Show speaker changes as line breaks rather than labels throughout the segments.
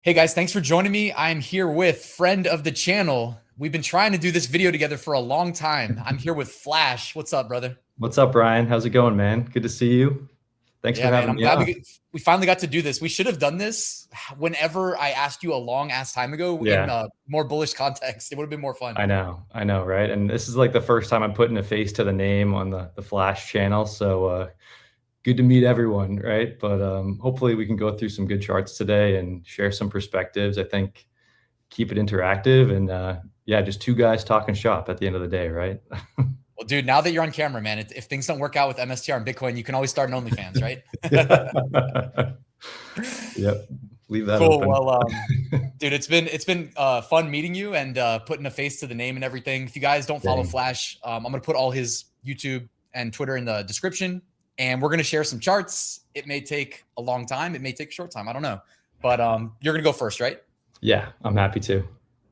Hey guys, thanks for joining me. I'm here with friend of the channel. We've been trying to do this video together for a long time. I'm here with Flash. What's up, brother?
What's up, Ryan? How's it going, man? Good to see you. Thanks for
Yeah, man,
having
I'm
me
glad
on.
we finally got to do this. We should have done this whenever I asked you a long ass time ago in
Yeah,
a more bullish context. It would have been more fun.
I know, right? And this is like the first time I'm putting a face to the name on the Flash channel. So good to meet everyone, right? But hopefully we can go through some good charts today and share some perspectives. I think keep it interactive and yeah, just two guys talking shop at the end of the day, right?
Well, dude, now that you're on camera, man, if things don't work out with MSTR and Bitcoin, you can always start an OnlyFans, right?
Yeah. Yep. Leave that
Cool.
open.
Well, dude, it's been fun meeting you and putting a face to the name and everything. If you guys don't follow
Dang.
Flash, I'm gonna put all his YouTube and Twitter in the description, and we're gonna share some charts. It may take a long time, it may take a short time, I don't know, but you're gonna go first, right?
Yeah, I'm happy to.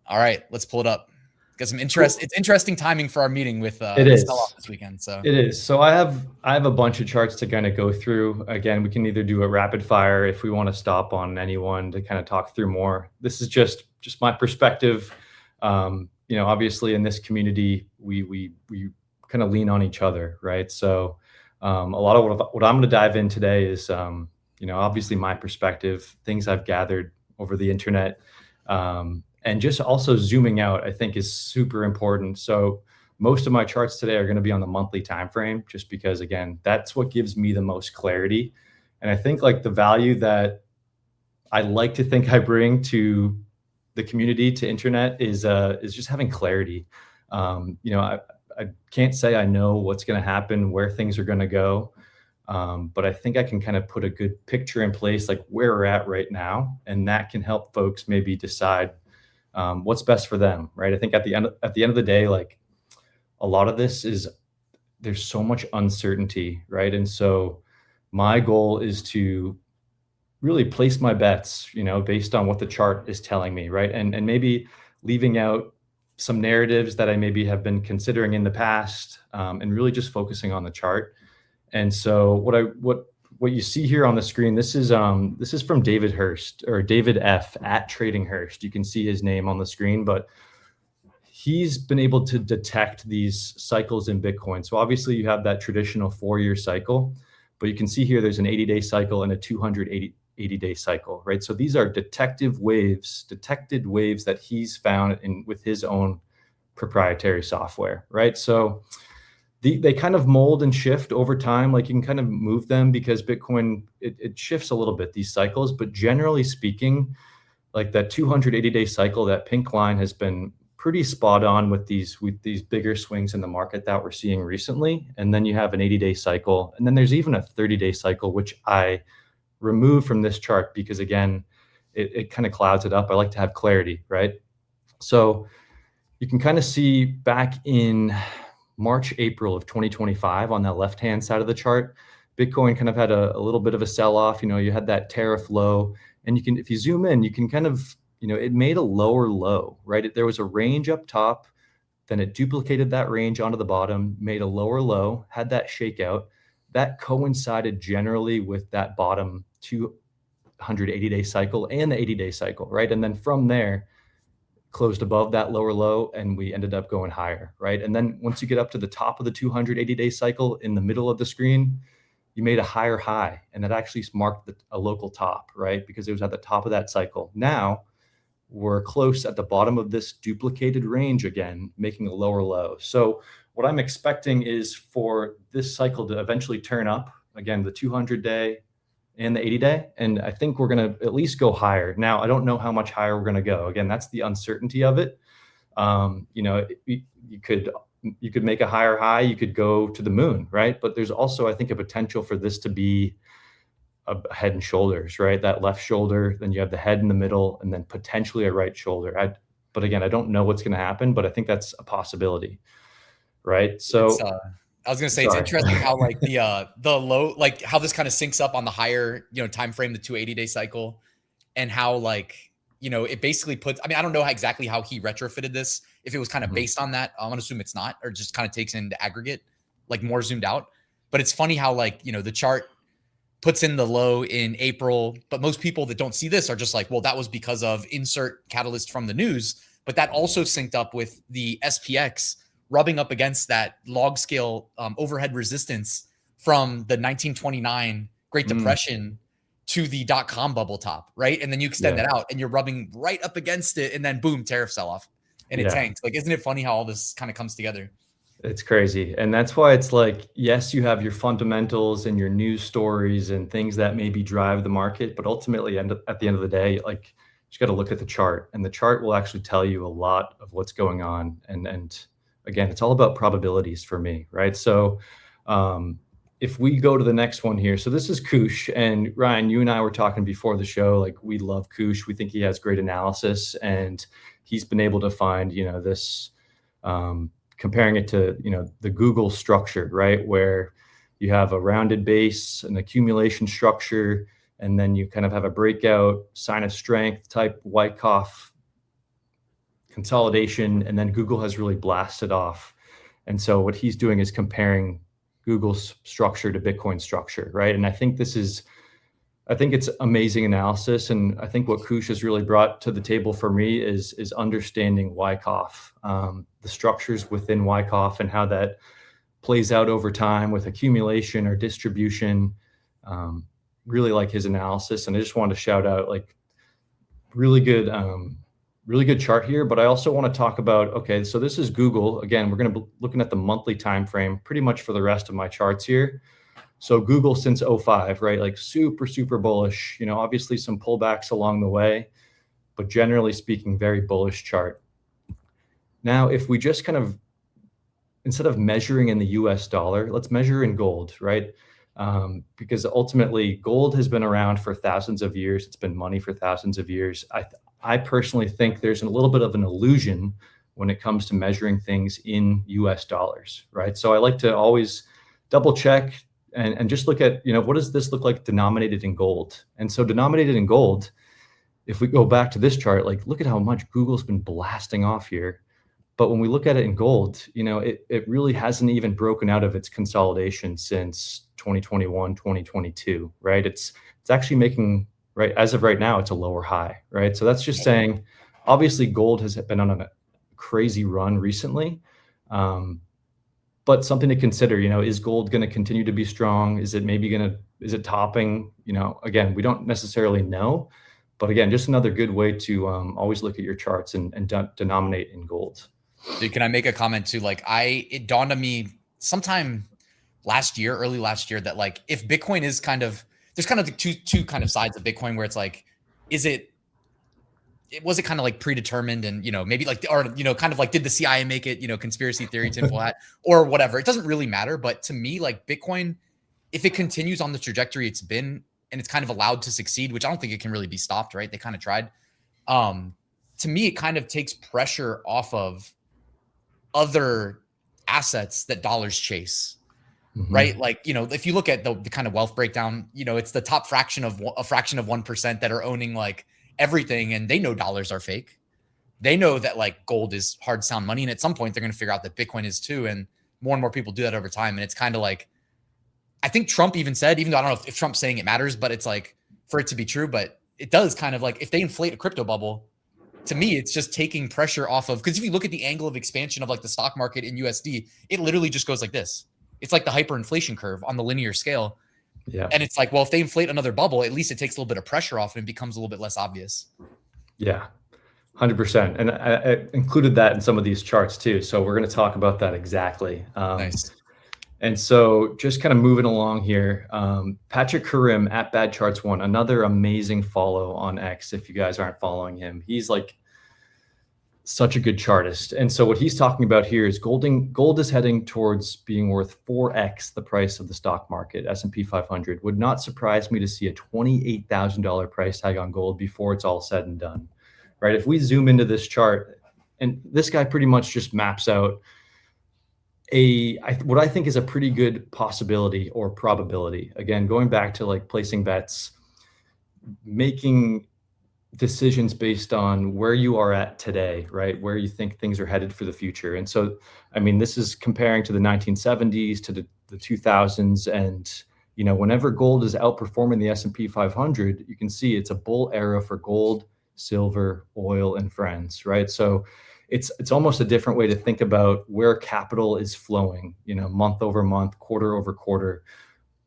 All right, let's pull it up. Got some interest.
Cool.
It's interesting timing for our meeting with
It
the sell off
is.
this weekend. So
It is. So I have a bunch of charts to kind of go through. Again, we can either do a rapid fire if we want to stop on anyone to kind of talk through more. This is just my perspective. Obviously in this community, we kind of lean on each other, right? So a lot of what I'm going to dive in today is obviously my perspective, things I've gathered over the internet, and just also zooming out, I think is super important. So most of my charts today are going to be on the monthly time frame, just because again, that's what gives me the most clarity. And I think like the value that I like to think I bring to the community, to internet, is just having clarity. I can't say I know what's going to happen, where things are going to go, but I think I can kind of put a good picture in place, like where we're at right now, and that can help folks maybe decide what's best for them, right? I think at the end of the day, like a lot of this is there's so much uncertainty, right? And so my goal is to really place my bets, based on what the chart is telling me, right? And maybe leaving out some narratives that I maybe have been considering in the past, and really just focusing on the chart. And so what you see here on the screen, this is from David Hurst, or David F at Trading Hurst. You can see his name on the screen, but he's been able to detect these cycles in Bitcoin. So obviously you have that traditional 4-year cycle, but you can see here there's an 80-day cycle and a 280-day cycle, right? So these are detected waves that he's found with his own proprietary software, right? So they kind of mold and shift over time. Like you can kind of move them because Bitcoin, it shifts a little bit, these cycles, but generally speaking, like that 280-day cycle, that pink line has been pretty spot on with these bigger swings in the market that we're seeing recently. And then you have an 80-day cycle, and then there's even a 30-day cycle, which I remove from this chart because again, it kind of clouds it up. I like to have clarity, right? So you can kind of see back in March, April of 2025 on that left-hand side of the chart, Bitcoin kind of had a little bit of a sell-off. You had that tariff low, and if you zoom in, you can kind of, it made a lower low, right? There was a range up top, then it duplicated that range onto the bottom, made a lower low, had that shakeout. That coincided generally with that bottom 280-day cycle and the 80-day cycle, right? And then from there, closed above that lower low, and we ended up going higher, right? And then once you get up to the top of the 280-day cycle, in the middle of the screen, you made a higher high, and that actually marked a local top, right? Because it was at the top of that cycle. Now we're close at the bottom of this duplicated range again, making a lower low. So what I'm expecting is for this cycle to eventually turn up again, the 200-day and the 80-day. And I think we're going to at least go higher. Now, I don't know how much higher we're going to go. Again, that's the uncertainty of it. You could make a higher high, you could go to the moon, right? But there's also, I think, a potential for this to be a head and shoulders, right? That left shoulder, then you have the head in the middle, and then potentially a right shoulder. But again, I don't know what's going to happen, but I think that's a possibility, right? So
I was gonna say, it's interesting how like the low, like how this kind of syncs up on the higher time frame, the 280-day cycle, and how like it basically puts. I mean, I don't know exactly how he retrofitted this. If it was kind of based on that, I'm gonna assume it's not, or just kind of takes into aggregate, like more zoomed out. But it's funny how like the chart puts in the low in April. But most people that don't see this are just like, well, that was because of insert catalyst from the news. But that also synced up with the SPX rubbing up against that log scale overhead resistance from the 1929 Great Depression to the .com bubble top, right? And then you extend that out and you're rubbing right up against it, and then boom, tariff sell off and it tanked. Like, isn't it funny how all this kind of comes together?
It's crazy. And that's why it's like, yes, you have your fundamentals and your news stories and things that maybe drive the market, but ultimately at the end of the day, like, you just got to look at the chart, and the chart will actually tell you a lot of what's going on. And again, it's all about probabilities for me, right? So if we go to the next one here, so this is Koosh, and Ryan, you and I were talking before the show, like, we love Koosh. We think he has great analysis, and he's been able to find, this, comparing it to, the Google structure, right? Where you have a rounded base, an accumulation structure, and then you kind of have a breakout sign of strength type Wyckoff consolidation, and then Google has really blasted off. And so what he's doing is comparing Google's structure to Bitcoin structure, right? And I think it's amazing analysis. And I think what Koosh has really brought to the table for me is understanding Wyckoff, the structures within Wyckoff and how that plays out over time with accumulation or distribution. Really like his analysis. And I just wanted to shout out, like, really good chart here. But I also want to talk about, okay, so this is Google. Again, we're going to be looking at the monthly time frame pretty much for the rest of my charts here. So Google since 05, right? Like, super, super bullish, obviously some pullbacks along the way, but generally speaking, very bullish chart. Now, if we just kind of, instead of measuring in the US dollar, let's measure in gold, right? Because ultimately gold has been around for thousands of years. It's been money for thousands of years. I personally think there's a little bit of an illusion when it comes to measuring things in US dollars, right? So I like to always double check and just look at, what does this look like denominated in gold? And so denominated in gold, if we go back to this chart, like, look at how much Google's been blasting off here. But when we look at it in gold, it really hasn't even broken out of its consolidation since 2021, 2022, right? It's actually making, right, as of right now, it's a lower high, right? So that's just saying, obviously gold has been on a crazy run recently. But something to consider, is gold going to continue to be strong? Is it topping? Again, we don't necessarily know, but again, just another good way to always look at your charts and denominate in gold.
Dude, can I make a comment too? Like, it dawned on me sometime early last year, that, like, if Bitcoin is there's kind of the two kind of sides of Bitcoin, where it's like, was it kind of like predetermined, and, maybe like, or, kind of like, did the CIA make it, conspiracy theory, tinfoil hat, or whatever? It doesn't really matter. But to me, like, Bitcoin, if it continues on the trajectory it's been, and it's kind of allowed to succeed, which I don't think it can really be stopped, right? They kind of tried. To me, it kind of takes pressure off of other assets that dollars chase, right? Like, if you look at the kind of wealth breakdown, it's the top fraction of 1% that are owning, like, everything, and they know dollars are fake. They know that, like, gold is hard sound money, and at some point they're going to figure out that Bitcoin is too, and more people do that over time. And it's kind of like, I think Trump even said, even though I don't know if Trump's saying it matters, but it's like, for it to be true, but it does kind of, like, if they inflate a crypto bubble, to me, it's just taking pressure off of, because if you look at the angle of expansion of, like, the stock market in USD, it literally just goes like this. It's like the hyperinflation curve on the linear scale. Yeah. And it's like, well, if they inflate another bubble, at least it takes a little bit of pressure off and it becomes a little bit less obvious.
Yeah, 100%. And I included that in some of these charts too. So we're going to talk about that exactly.
Nice.
And so just kind of moving along here, Patrick Karim at Bad Charts 1, another amazing follow on X. If you guys aren't following him, he's like such a good chartist. And so what he's talking about here is gold is heading towards being worth 4x the price of the stock market, S&P 500. Would not surprise me to see a $28,000 price tag on gold before it's all said and done, right? If we zoom into this chart, and this guy pretty much just maps out what I think is a pretty good possibility or probability. Again, going back to, like, placing bets, making decisions based on where you are at today, right? Where you think things are headed for the future. And so, I mean, this is comparing to the 1970s, to the 2000s, and whenever gold is outperforming the S&P 500, you can see it's a bull era for gold, silver, oil, and friends, right? So it's almost a different way to think about where capital is flowing, month over month, quarter over quarter.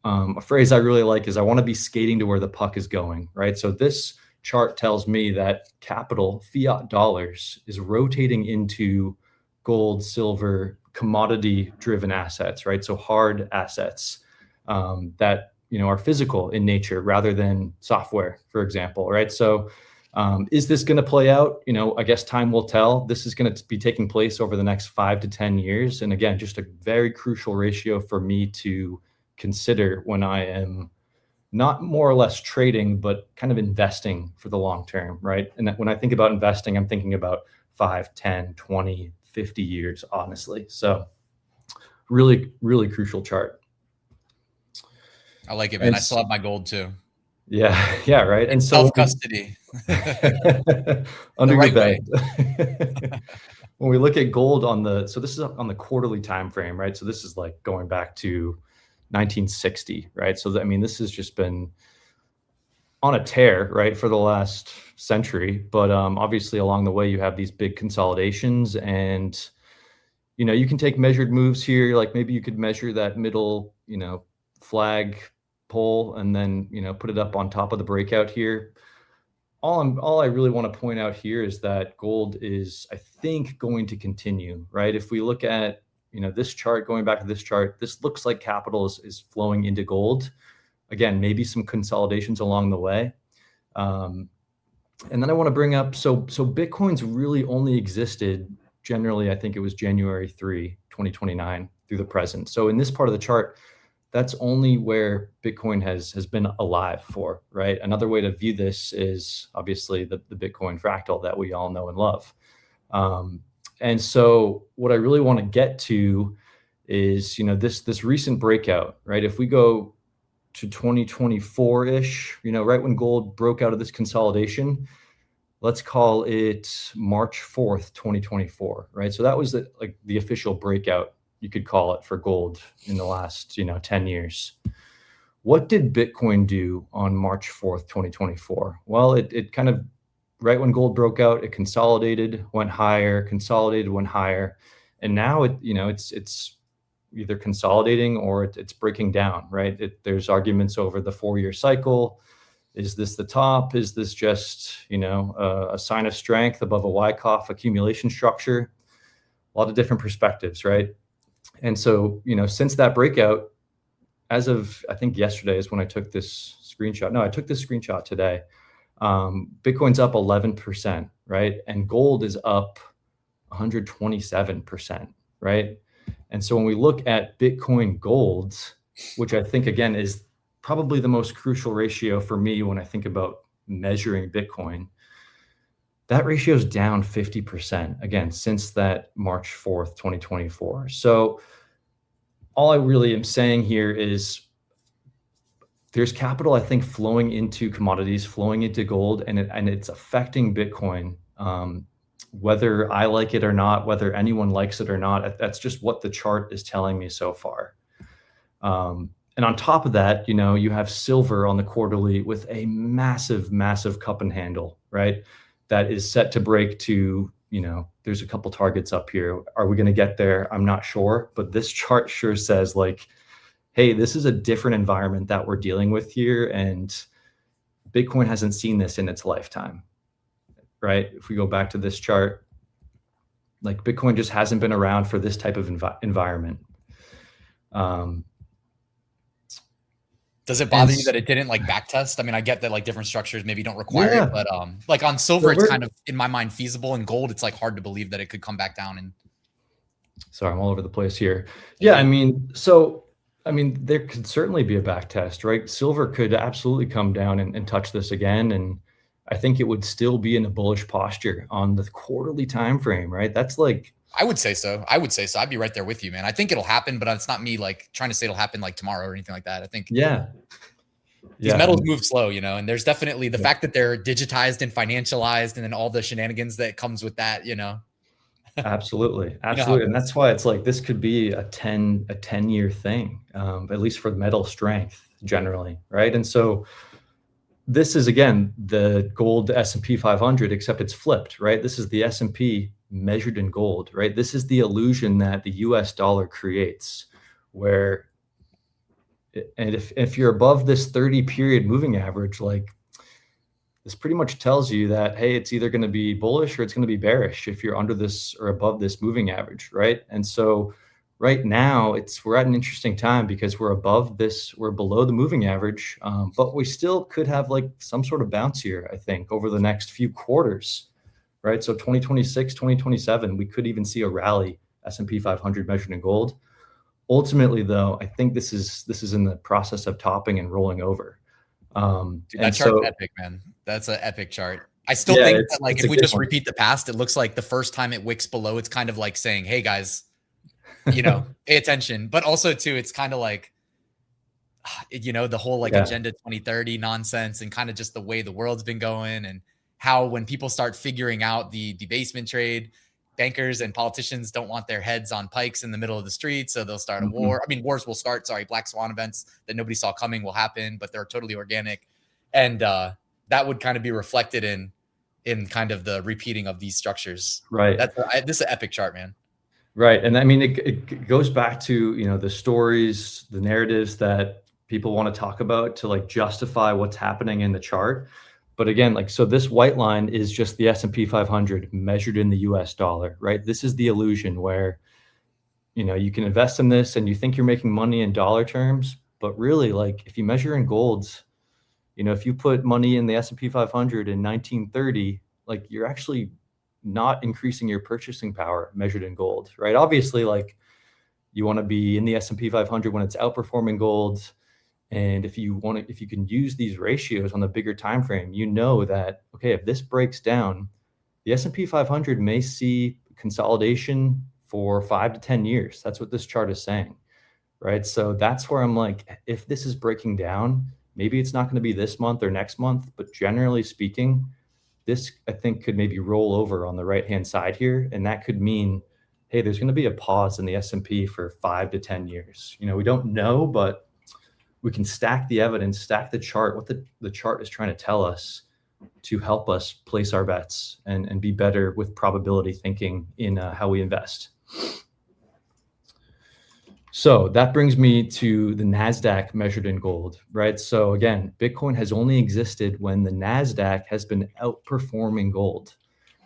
A phrase I really like is I want to be skating to where the puck is going, right? So this chart tells me that capital, fiat dollars, is rotating into gold, silver, commodity-driven assets, right? So hard assets that are physical in nature rather than software, for example, right? So is this going to play out? I guess time will tell. This is going to be taking place over the next 5 to 10 years. And again, just a very crucial ratio for me to consider when I am not more or less trading, but kind of investing for the long term, right? And when I think about investing, I'm thinking about 5, 10, 20, 50 years, honestly. So really, really crucial chart.
I like it, man. I still have my gold too.
Yeah, right. And so
self-custody.
Under your bed. When we look at gold so this is on the quarterly time frame, right? So this is like going back to 1960, right? So this has just been on a tear, right, for the last century. But obviously along the way, you have these big consolidations, and you can take measured moves here. Like maybe you could measure that middle, flag pole, and then put it up on top of the breakout here. All I really want to point out here is that gold is, I think, going to continue, right? If we look at this chart, going back to this chart, this looks like capital is flowing into gold. Again, maybe some consolidations along the way. And then I want to bring up, so Bitcoin's really only existed generally, I think it was January 3, 2029 through the present. So in this part of the chart, that's only where Bitcoin has been alive for, right? Another way to view this is obviously the Bitcoin fractal that we all know and love. And so what I really want to get to is, this recent breakout, right? If we go to 2024-ish, right when gold broke out of this consolidation, let's call it March 4th, 2024, right? So that was the official breakout, you could call it, for gold in the last, 10 years. What did Bitcoin do on March 4th, 2024? Well, it kind of, right when gold broke out, it consolidated, went higher, consolidated, went higher. And now it's either consolidating or it's breaking down, right? There's arguments over the 4-year cycle. Is this the top? Is this just, a sign of strength above a Wyckoff accumulation structure? A lot of different perspectives, right? And so, since that breakout, as of, I think yesterday is when I took this screenshot. No, I took this screenshot today. Bitcoin's up 11%, right? And gold is up 127%, right? And so when we look at Bitcoin gold, which I think, again, is probably the most crucial ratio for me when I think about measuring Bitcoin, that ratio is down 50%, again, since that March 4th, 2024. So all I really am saying here is there's capital, I think, flowing into commodities, flowing into gold, and it's affecting Bitcoin, whether I like it or not, whether anyone likes it or not. That's just what the chart is telling me so far. And on top of that, you have silver on the quarterly with a massive, massive cup and handle, right? That is set to break to, there's a couple targets up here. Are we going to get there? I'm not sure, but this chart sure says hey, this is a different environment that we're dealing with here, and Bitcoin hasn't seen this in its lifetime, right? If we go back to this chart, Bitcoin just hasn't been around for this type of environment.
Does it bother you that it didn't backtest? I mean, I get that different structures maybe don't require it, but on silver, it's kind of, in my mind, feasible. And gold, it's hard to believe that it could come back down. And
sorry, I'm all over the place here. Yeah, there could certainly be a back test, right? Silver could absolutely come down and touch this again, and I think it would still be in a bullish posture on the quarterly time frame, right? That's
I would say so. I'd be right there with you, man. I think it'll happen, but it's not me trying to say it'll happen tomorrow or anything like that. I think these metals move slow, and there's definitely the fact that they're digitized and financialized, and then all the shenanigans that comes with that,
Absolutely. And that's why it's this could be a 10-year thing, at least for metal strength. generally, right? And so this is, again, the gold S&P 500, except it's flipped, right? This is the S&P measured in gold, right? This is the illusion that the US dollar creates, where, and if you're above this 30 period moving average, like, this pretty much tells you that, hey, it's either going to be bullish or it's going to be bearish if you're under this or above this moving average, right? And so right now we're at an interesting time because we're below the moving average, but we still could have like some sort of bounce here, I think, over the next few quarters, right? So 2026, 2027, we could even see a rally, S&P 500 measured in gold. Ultimately, though, I think this is in the process of topping and rolling over.
Dude, that chart's epic, man. That's an epic chart. I still think that, like, if we just repeat the past, it looks like the first time it wicks below, it's kind of like saying, hey guys, pay attention. But also too, it's kind of like, the whole like Agenda 2030 nonsense, and kind of just the way the world's been going, and how when people start figuring out the debasement trade, bankers and politicians don't want their heads on pikes in the middle of the street, so they'll start a war. I mean, wars will start. Black swan events that nobody saw coming will happen, but they're totally organic, and that would kind of be reflected in kind of the repeating of these structures.
Right.
This is an epic chart, man.
Right, and I mean, it goes back to the stories, the narratives that people want to talk about to like justify what's happening in the chart. But again, like, so this white line is just the S&P 500 measured in the US dollar, right? This is the illusion where, you can invest in this and you think you're making money in dollar terms, but really, like, if you measure in golds, if you put money in the S&P 500 in 1930, like, you're actually not increasing your purchasing power measured in gold, right? Obviously, like, you want to be in the S&P 500 when it's outperforming gold. And if you can use these ratios on the bigger time frame, that, okay, if this breaks down, the S&P 500 may see consolidation for 5 to 10 years. That's what this chart is saying, right? So that's where I'm like, if this is breaking down, maybe it's not going to be this month or next month, but generally speaking, this, I think, could maybe roll over on the right-hand side here. And that could mean, hey, there's going to be a pause in the S&P for 5 to 10 years. We don't know, but we can stack the evidence, stack the chart, what the chart is trying to tell us to help us place our bets and be better with probability thinking in how we invest. So that brings me to the NASDAQ measured in gold, right? So again, Bitcoin has only existed when the NASDAQ has been outperforming gold,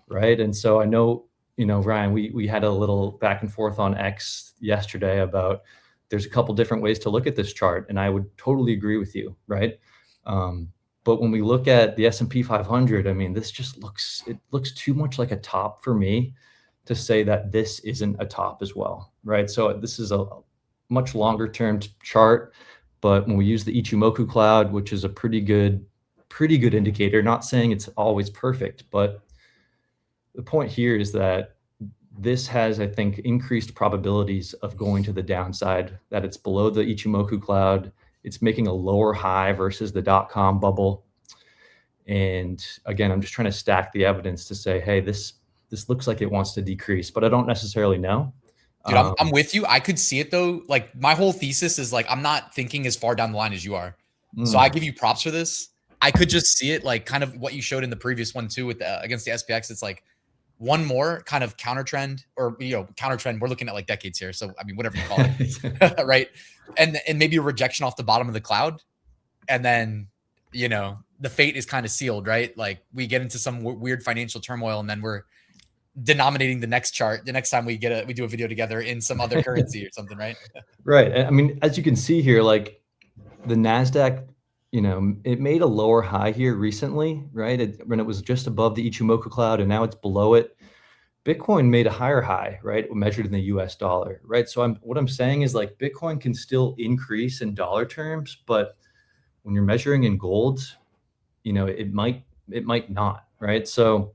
right? And so I know, Ryan, we had a little back and forth on X yesterday about there's a couple different ways to look at this chart, and I would totally agree with you, right? But when we look at the S&P 500, I mean, this just looks too much like a top for me to say that this isn't a top as well, right? So this is a much longer term chart, but when we use the Ichimoku cloud, which is a pretty good indicator, not saying it's always perfect, but the point here is that this has, I think, increased probabilities of going to the downside, that it's below the Ichimoku cloud. It's making a lower high versus the .com bubble. And again, I'm just trying to stack the evidence to say, hey, this looks like it wants to decrease, but I don't necessarily know.
Dude, I'm with you. I could see it though. Like, my whole thesis is like, I'm not thinking as far down the line as you are. So I give you props for this. I could just see it like kind of what you showed in the previous one too with against the SPX. It's like one more kind of counter trend, or counter trend. We're looking at like decades here, so I mean, whatever you call it, right? And maybe a rejection off the bottom of the cloud, and then the fate is kind of sealed, right? Like, we get into some weird financial turmoil, and then we're denominating the next chart the next time we do a video together in some other currency or something, right?
Right. I mean, as you can see here, like the NASDAQ, it made a lower high here recently, right? When it was just above the Ichimoku cloud, and now it's below it. Bitcoin made a higher high, right? Measured in the US dollar, right? So what I'm saying is, like, Bitcoin can still increase in dollar terms, but when you're measuring in gold, it might not, right? So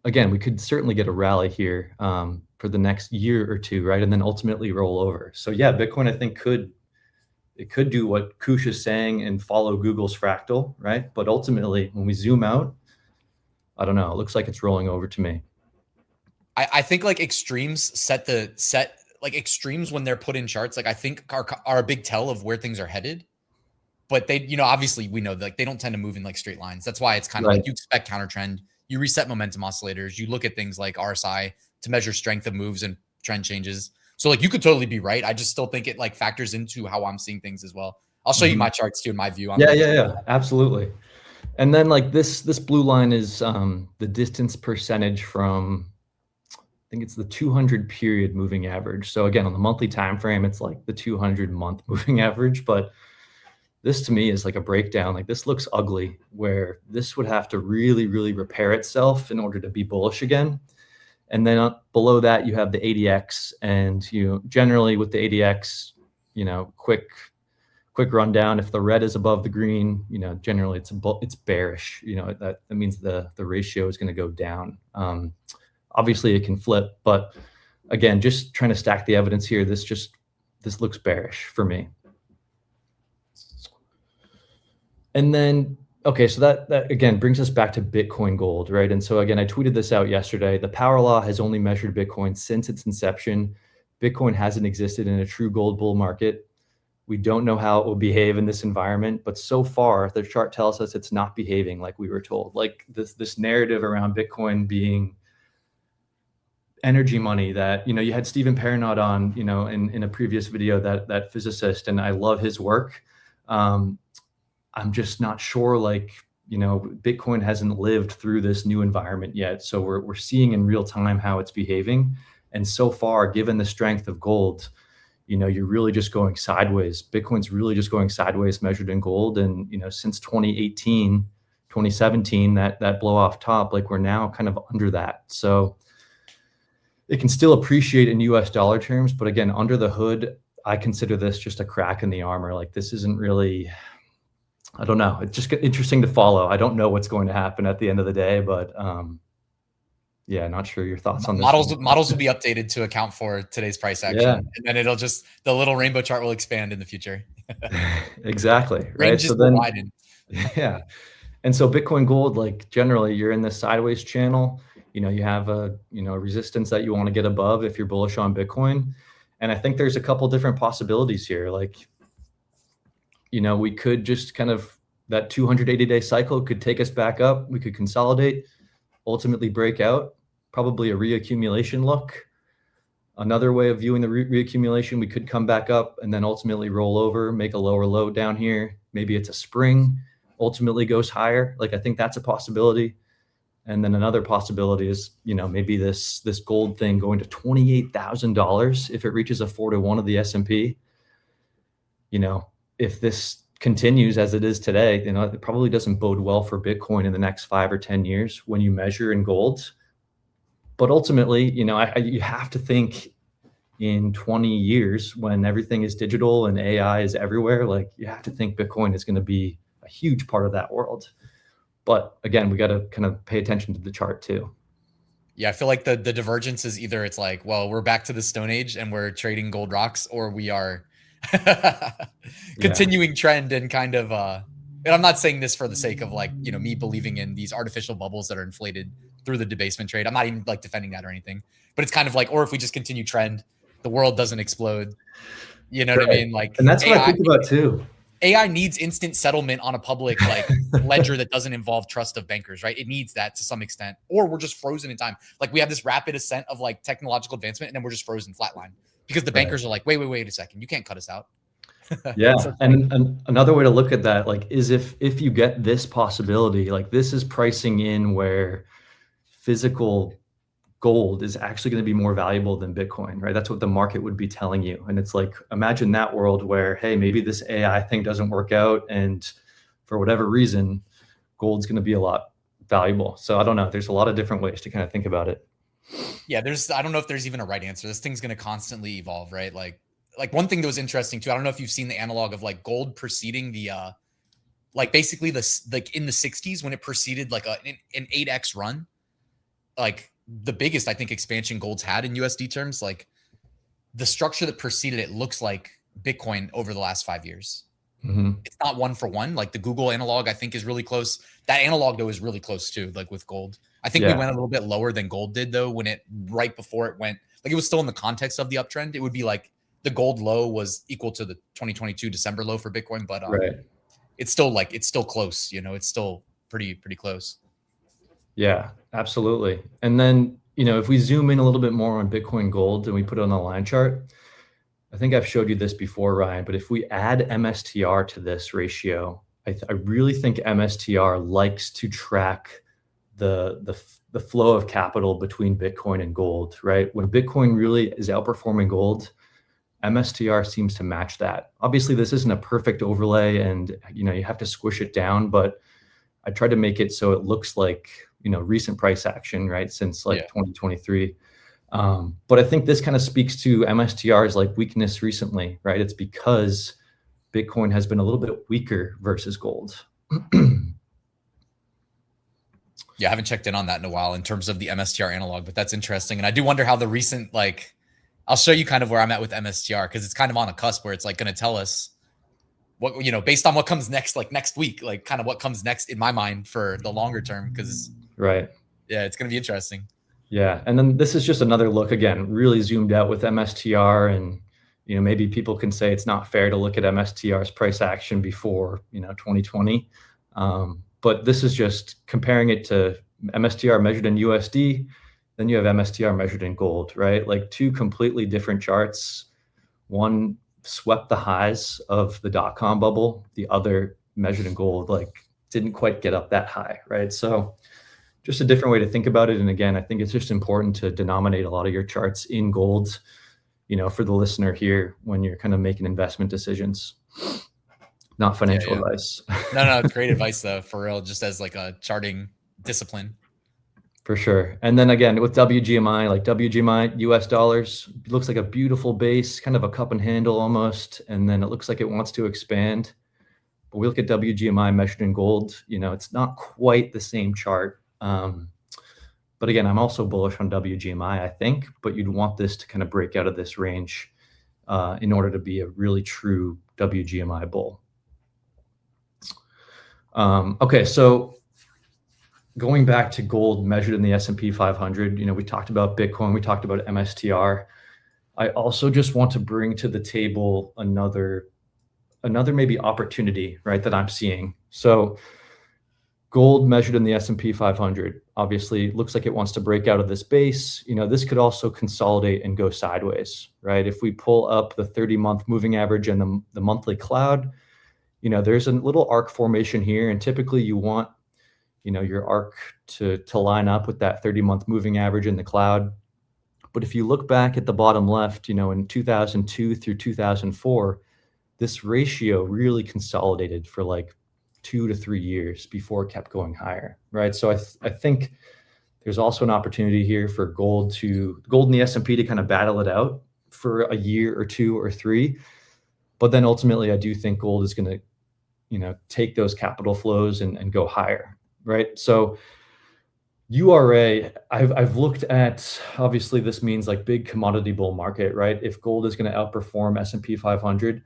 again, we could certainly get a rally here for the next year or two, right? And then ultimately roll over. So yeah, Bitcoin, I think, could do what Kush is saying and follow Google's fractal, right? But ultimately, when we zoom out, I don't know, it looks like it's rolling over to me.
I think like extremes like extremes when they're put in charts, like I think are a big tell of where things are headed. but they, obviously we know that, like, they don't tend to move in like straight lines. That's why it's kind of
Right.
like you expect counter trend. You reset momentum oscillators. You look at things like RSI to measure strength of moves and trend changes. So like you could totally be right. I just still think it like factors into how I'm seeing things as well. I'll show you my charts too and my view on
Yeah,
things.
yeah, absolutely. And then like this blue line is the distance percentage from, I think it's the 200 period moving average. So again, on the monthly time frame, it's like the 200 month moving average. But this to me is like a breakdown. Like this looks ugly, where this would have to really, really repair itself in order to be bullish again. And then below that, you have the ADX, and generally with the ADX, quick rundown. If the red is above the green, generally it's bearish. That means the ratio is going to go down. Obviously, it can flip, but again, just trying to stack the evidence here. This looks bearish for me. And then, okay, so that again brings us back to Bitcoin Gold, right? And so again, I tweeted this out yesterday. The power law has only measured Bitcoin since its inception. Bitcoin hasn't existed in a true gold bull market. We don't know how it will behave in this environment, but so far the chart tells us it's not behaving like we were told. Like this narrative around Bitcoin being energy money that, you had Stephen Perrinaud on, in a previous video, that physicist, and I love his work. I'm just not sure, like, Bitcoin hasn't lived through this new environment yet. So we're seeing in real time how it's behaving. And so far, given the strength of gold, you're really just going sideways. Bitcoin's really just going sideways measured in gold. And, since 2018, 2017, that blow off top, like we're now kind of under that. So it can still appreciate in US dollar terms. But again, under the hood, I consider this just a crack in the armor. Like this isn't really, I don't know. It's just interesting to follow. I don't know what's going to happen at the end of the day, but yeah, not sure your thoughts on this.
Models will be updated to account for today's price action, and then it'll just, the little rainbow chart will expand in the future.
Exactly. Right.
Range
So
is
then,
widen.
yeah. And so Bitcoin Gold, like generally you're in this sideways channel, you have a, resistance that you want to get above if you're bullish on Bitcoin. And I think there's a couple different possibilities here. Like, we could just kind of, that 280-day cycle could take us back up. We could consolidate, ultimately break out, probably a reaccumulation look. Another way of viewing the reaccumulation, we could come back up and then ultimately roll over, make a lower low down here. Maybe it's a spring, ultimately goes higher. Like I think that's a possibility. And then another possibility is, maybe this gold thing going to $28,000 if it reaches a 4-to-1 of the S&P. If this continues as it is today, it probably doesn't bode well for Bitcoin in the next 5 or 10 years when you measure in gold. But ultimately, you have to think in 20 years when everything is digital and AI is everywhere, like you have to think Bitcoin is going to be a huge part of that world. But again, we got to kind of pay attention to the chart too.
Yeah, I feel like the divergence is either it's like, well, we're back to the Stone Age and we're trading gold rocks, or we are continuing trend and kind of and I'm not saying this for the sake of like, me believing in these artificial bubbles that are inflated through the debasement trade. I'm not even like defending that or anything, but it's kind of like, or if we just continue trend, the world doesn't explode. You know what I mean? Like,
and that's what I think about too.
AI needs instant settlement on a public like ledger that doesn't involve trust of bankers, right? It needs that to some extent, or we're just frozen in time. Like we have this rapid ascent of like technological advancement, and then we're just frozen flatline because the bankers are like, wait a second, you can't cut us out.
Yeah, and another way to look at that, like, is if you get this possibility, like this is pricing in where physical gold is actually going to be more valuable than Bitcoin, right? That's what the market would be telling you. And it's like, imagine that world where, hey, maybe this AI thing doesn't work out, and for whatever reason, gold's going to be a lot valuable. So I don't know. There's a lot of different ways to kind of think about it.
Yeah, I don't know if there's even a right answer. This thing's going to constantly evolve, right? Like one thing that was interesting too, I don't know if you've seen the analog of like gold preceding the, like basically like in the 60s when it preceded like an 8x run, like the biggest, I think, expansion gold's had in USD terms, like the structure that preceded it looks like Bitcoin over the last 5 years. It's not one for one. Like the Google analog, I think, is really close. That analog though is really close too, like with gold. I think we went a little bit lower than gold did though, when it right before it went, like it was still in the context of the uptrend. It would be like the gold low was equal to the 2022 December low for Bitcoin, but it's still close, you know, it's still pretty close.
Yeah, absolutely. And then, you know, if we zoom in a little bit more on Bitcoin Gold and we put it on the line chart, I think I've showed you this before, Ryan, but if we add MSTR to this ratio, I really think MSTR likes to track the flow of capital between Bitcoin and gold, right? When Bitcoin really is outperforming gold, MSTR seems to match that. Obviously, this isn't a perfect overlay, and you know you have to squish it down, but I tried to make it so it looks like, you know, recent price action, right, since like 2023. But I think this kind of speaks to MSTR's like weakness recently, right? It's because Bitcoin has been a little bit weaker versus gold.
Yeah, I haven't checked in on that in a while in terms of the MSTR analog, but that's interesting. And I do wonder how the recent, like, I'll show you kind of where I'm at with MSTR, because it's kind of on a cusp where it's like going to tell us what, you know, based on what comes next, like next week, like kind of what comes next in my mind for the longer term. Because
right.
Yeah, it's going to be interesting.
Yeah. And then this is just another look, again, really zoomed out with MSTR. And, you know, maybe people can say it's not fair to look at MSTR's price action before, you know, 2020. But this is just comparing it to MSTR measured in USD. Then you have MSTR measured in gold, right? Like two completely different charts. One swept the highs of the dot-com bubble. The other, measured in gold, like didn't quite get up that high, right? So just a different way to think about it. And again, I think it's just important to denominate a lot of your charts in gold, you know, for the listener here when you're kind of making investment decisions. Not financial advice.
No, it's great advice though, for real, just as like a charting discipline.
For sure. And then again, with WGMI, like WGMI, US dollars, looks like a beautiful base, kind of a cup and handle almost. And then it looks like it wants to expand. But we look at WGMI measured in gold, you know, it's not quite the same chart. But again, I'm also bullish on WGMI, I think, but you'd want this to kind of break out of this range in order to be a really true WGMI bull. Okay, so going back to gold measured in the S&P 500, you know, we talked about Bitcoin, we talked about MSTR. I also just want to bring to the table another maybe opportunity, right, that I'm seeing. So gold measured in the S&P 500, obviously looks like it wants to break out of this base. You know, this could also consolidate and go sideways, right? If we pull up the 30-month moving average and the monthly cloud, you know, there's a little arc formation here, and typically you want, you know, your arc to line up with that 30-month moving average in the cloud. But if you look back at the bottom left, you know, in 2002 through 2004, this ratio really consolidated for like 2 to 3 years before it kept going higher, right? So I think there's also an opportunity here for gold and the S&P to kind of battle it out for a year or 2 or 3. But then ultimately, I do think gold is going to, you know, take those capital flows and go higher, right? So URA, I've looked at, obviously this means like big commodity bull market, right? If gold is going to outperform S&P 500,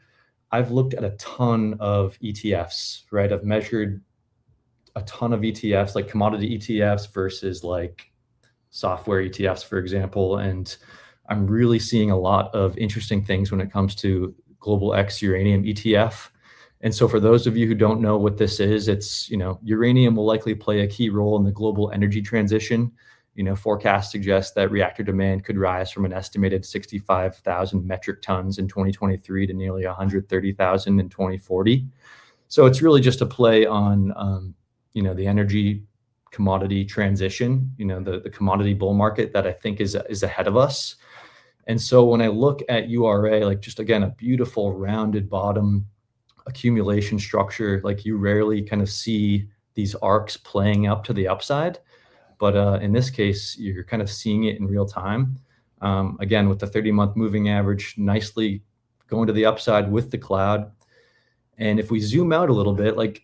I've looked at a ton of ETFs, right? I've measured a ton of ETFs, like commodity ETFs versus like software ETFs, for example. And I'm really seeing a lot of interesting things when it comes to Global X Uranium ETF. And so for those of you who don't know what this is, it's, you know, uranium will likely play a key role in the global energy transition. You know, forecasts suggest that reactor demand could rise from an estimated 65,000 metric tons in 2023 to nearly 130,000 in 2040. So it's really just a play on, you know, the energy commodity transition, you know, the commodity bull market that I think is ahead of us. And so when I look at URA, like just again, a beautiful rounded bottom accumulation structure, like you rarely kind of see these arcs playing up to the upside. But in this case, you're kind of seeing it in real time. Again, with the 30-month moving average nicely going to the upside with the cloud. And if we zoom out a little bit, like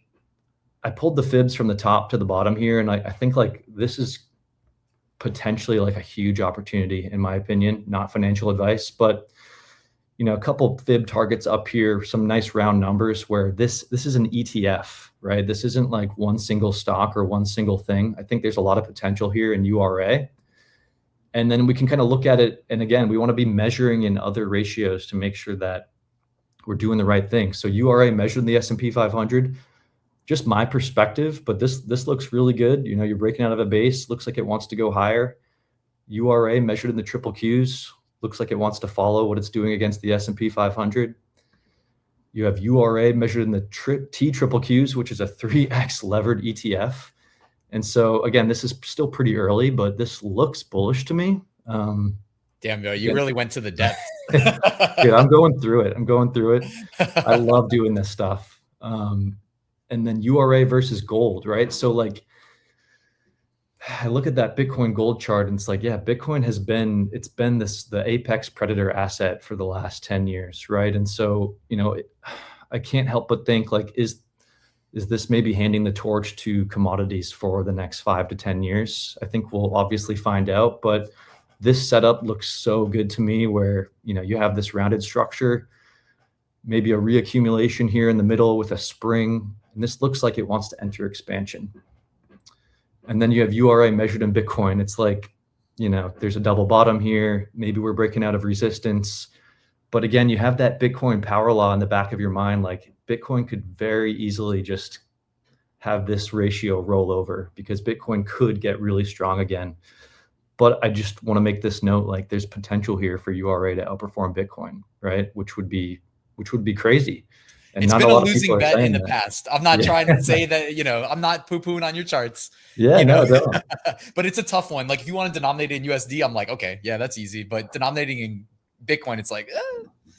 I pulled the fibs from the top to the bottom here, and I think like this is potentially like a huge opportunity, in my opinion, not financial advice, but you know, a couple fib targets up here, some nice round numbers where this is an ETF, right? This isn't like one single stock or one single thing. I think there's a lot of potential here in URA. And then we can kind of look at it. And again, we want to be measuring in other ratios to make sure that we're doing the right thing. So URA measured in the S&P 500, just my perspective, but this looks really good. You know, you're breaking out of a base, looks like it wants to go higher. URA measured in the triple Qs, looks like it wants to follow what it's doing against the S&P 500. You have URA measured in the T triple Qs, which is a 3x levered ETF. And so again, this is still pretty early, but this looks bullish to me.
Damn, yo, you really went to the depth.
Dude, I'm going through it. I love doing this stuff. And then URA versus gold, right? So like, I look at that Bitcoin gold chart and it's like, yeah, Bitcoin has been, it's been the apex predator asset for the last 10 years, right? And so, you know, I can't help but think like, is this maybe handing the torch to commodities for the next 5 to 10 years? I think we'll obviously find out, but this setup looks so good to me where, you know, you have this rounded structure, maybe a reaccumulation here in the middle with a spring, and this looks like it wants to enter expansion. And then you have URA measured in Bitcoin. It's like, you know, there's a double bottom here. Maybe we're breaking out of resistance. But again, you have that Bitcoin power law in the back of your mind. Like Bitcoin could very easily just have this ratio roll over because Bitcoin could get really strong again. But I just want to make this note, like there's potential here for URA to outperform Bitcoin, right? Which would be crazy. And
it's
not
been
a
a
lot of
losing bet in the
that.
past. I'm not trying to say that, you know, I'm not poo-pooing on your charts.
Yeah,
you know?
no.
But it's a tough one. Like if you want to denominate it in USD, I'm like, okay, yeah, that's easy. But denominating in Bitcoin, it's like,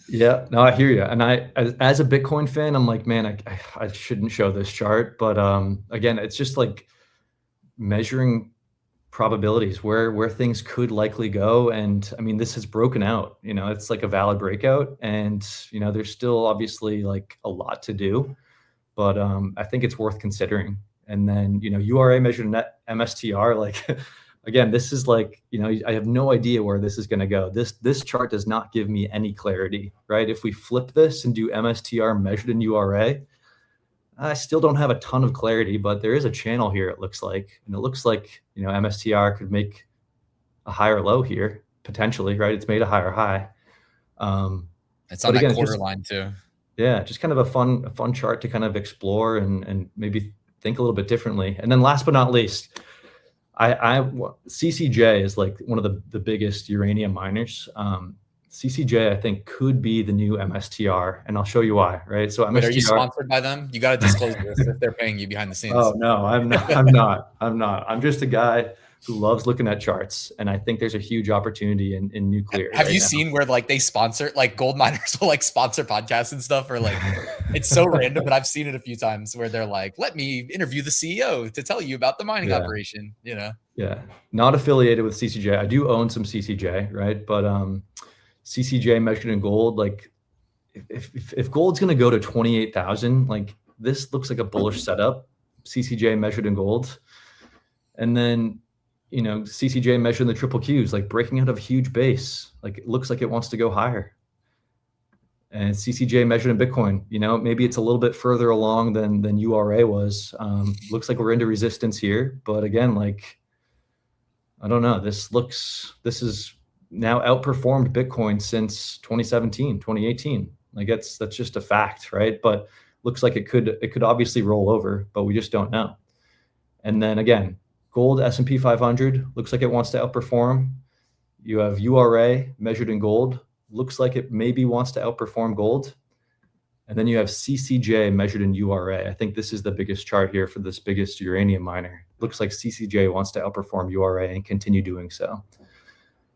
Yeah, no, I hear you. And I, as a Bitcoin fan, I'm like, man, I shouldn't show this chart. But again, it's just like measuring probabilities where things could likely go. And I mean, this has broken out, you know, it's like a valid breakout, and you know, there's still obviously like a lot to do, but I think it's worth considering. And then, you know, URA measured net MSTR, like again, this is like, you know, I have no idea where this is going to go. This chart does not give me any clarity, right? If we flip this and do MSTR measured in URA, I still don't have a ton of clarity, but there is a channel here, it looks like. And it looks like, you know, MSTR could make a higher low here, potentially, right? It's made a higher high.
It's on that quarter line too.
Yeah, just kind of a fun chart to kind of explore and maybe think a little bit differently. And then last but not least, CCJ is like one of the biggest uranium miners. CCJ, I think, could be the new MSTR, and I'll show you why, right? So MSTR,
wait, are you sponsored by them? You got to disclose this if they're paying you behind the scenes.
Oh, no, I'm not. I'm just a guy who loves looking at charts, and I think there's a huge opportunity in nuclear.
Have you seen where like they sponsor, like gold miners will like sponsor podcasts and stuff, or like it's so random, but I've seen it a few times where they're like, let me interview the CEO to tell you about the mining operation, you know?
Yeah, not affiliated with CCJ. I do own some CCJ, right? But CCJ measured in gold, like if gold's going to go to 28,000, like this looks like a bullish setup. CCJ measured in gold, and then, you know, CCJ measured in the triple Qs, like breaking out of a huge base, like it looks like it wants to go higher. And CCJ measured in Bitcoin, you know, maybe it's a little bit further along than URA was. Looks like we're into resistance here, but again, like I don't know. This is now outperformed Bitcoin since 2017, 2018. Like that's just a fact, right? But looks like it could obviously roll over, but we just don't know. And then again, gold S&P 500 looks like it wants to outperform. You have URA measured in gold, looks like it maybe wants to outperform gold. And then you have CCJ measured in URA. I think this is the biggest chart here for this biggest uranium miner. Looks like CCJ wants to outperform URA and continue doing so.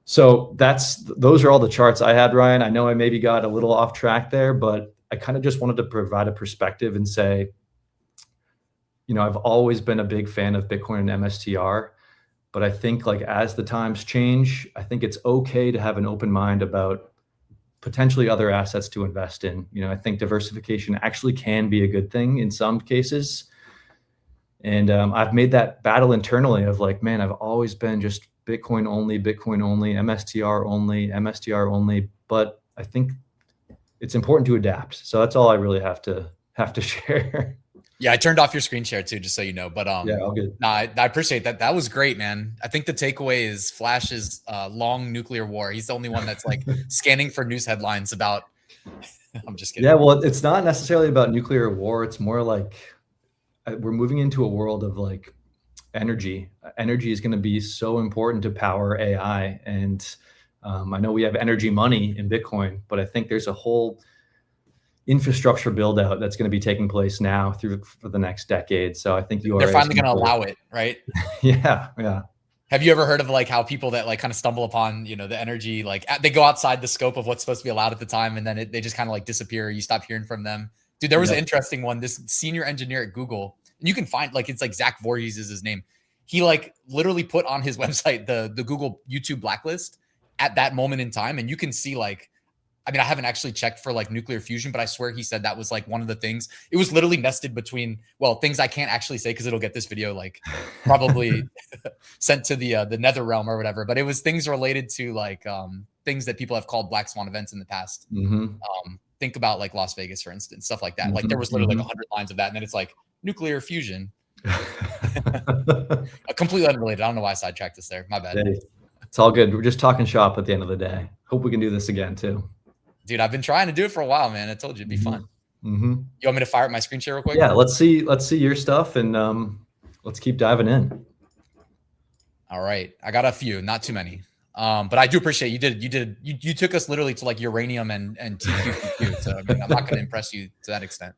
So those are all the charts I had, Ryan. I know I maybe got a little off track there, but I kind of just wanted to provide a perspective and say, you know, I've always been a big fan of Bitcoin and MSTR, but I think like as the times change, I think it's okay to have an open mind about potentially other assets to invest in. You know, I think diversification actually can be a good thing in some cases. And I've made that battle internally of like, man, I've always been just Bitcoin only, MSTR only. But I think it's important to adapt. So that's all I really have to share.
Yeah, I turned off your screen share too, just so you know. But
yeah, all good.
Nah, I appreciate that. That was great, man. I think the takeaway is Flash's long nuclear war. He's the only one that's like scanning for news headlines about. I'm just kidding.
Yeah, well, it's not necessarily about nuclear war. It's more like we're moving into a world of like energy. Energy is going to be so important to power AI. And I know we have energy money in Bitcoin, but I think there's a whole infrastructure build out that's going to be taking place now for the next decade. So I think
they're finally going to allow it, right?
Yeah. Yeah.
Have you ever heard of like how people that like kind of stumble upon, you know, the energy, like they go outside the scope of what's supposed to be allowed at the time, and then they just kind of like disappear. You stop hearing from them. Dude, there was an interesting one. This senior engineer at Google, and you can find like, it's like Zach Voorhees is his name. He like literally put on his website the Google YouTube blacklist at that moment in time, and you can see like, I mean, I haven't actually checked for like nuclear fusion, but I swear he said that was like one of the things. It was literally nested between, well, things I can't actually say because it'll get this video like probably sent to the nether realm or whatever. But it was things related to like things that people have called black swan events in the past. Think about like Las Vegas, for instance, stuff like that. Like there was literally like 100 lines of that, and then it's like nuclear fusion. Completely unrelated. I don't know why I sidetracked this there. My bad.
Hey, it's all good. We're just talking shop at the end of the day. Hope we can do this again too.
Dude, I've been trying to do it for a while, man. I told you it'd be fun. You want me to fire up my screen share real quick?
Yeah, let's see your stuff, and let's keep diving in. All
right, I got a few, not too many, but I do appreciate you took us literally to like uranium and TQQQ. So I mean, I'm not going to impress you to that extent.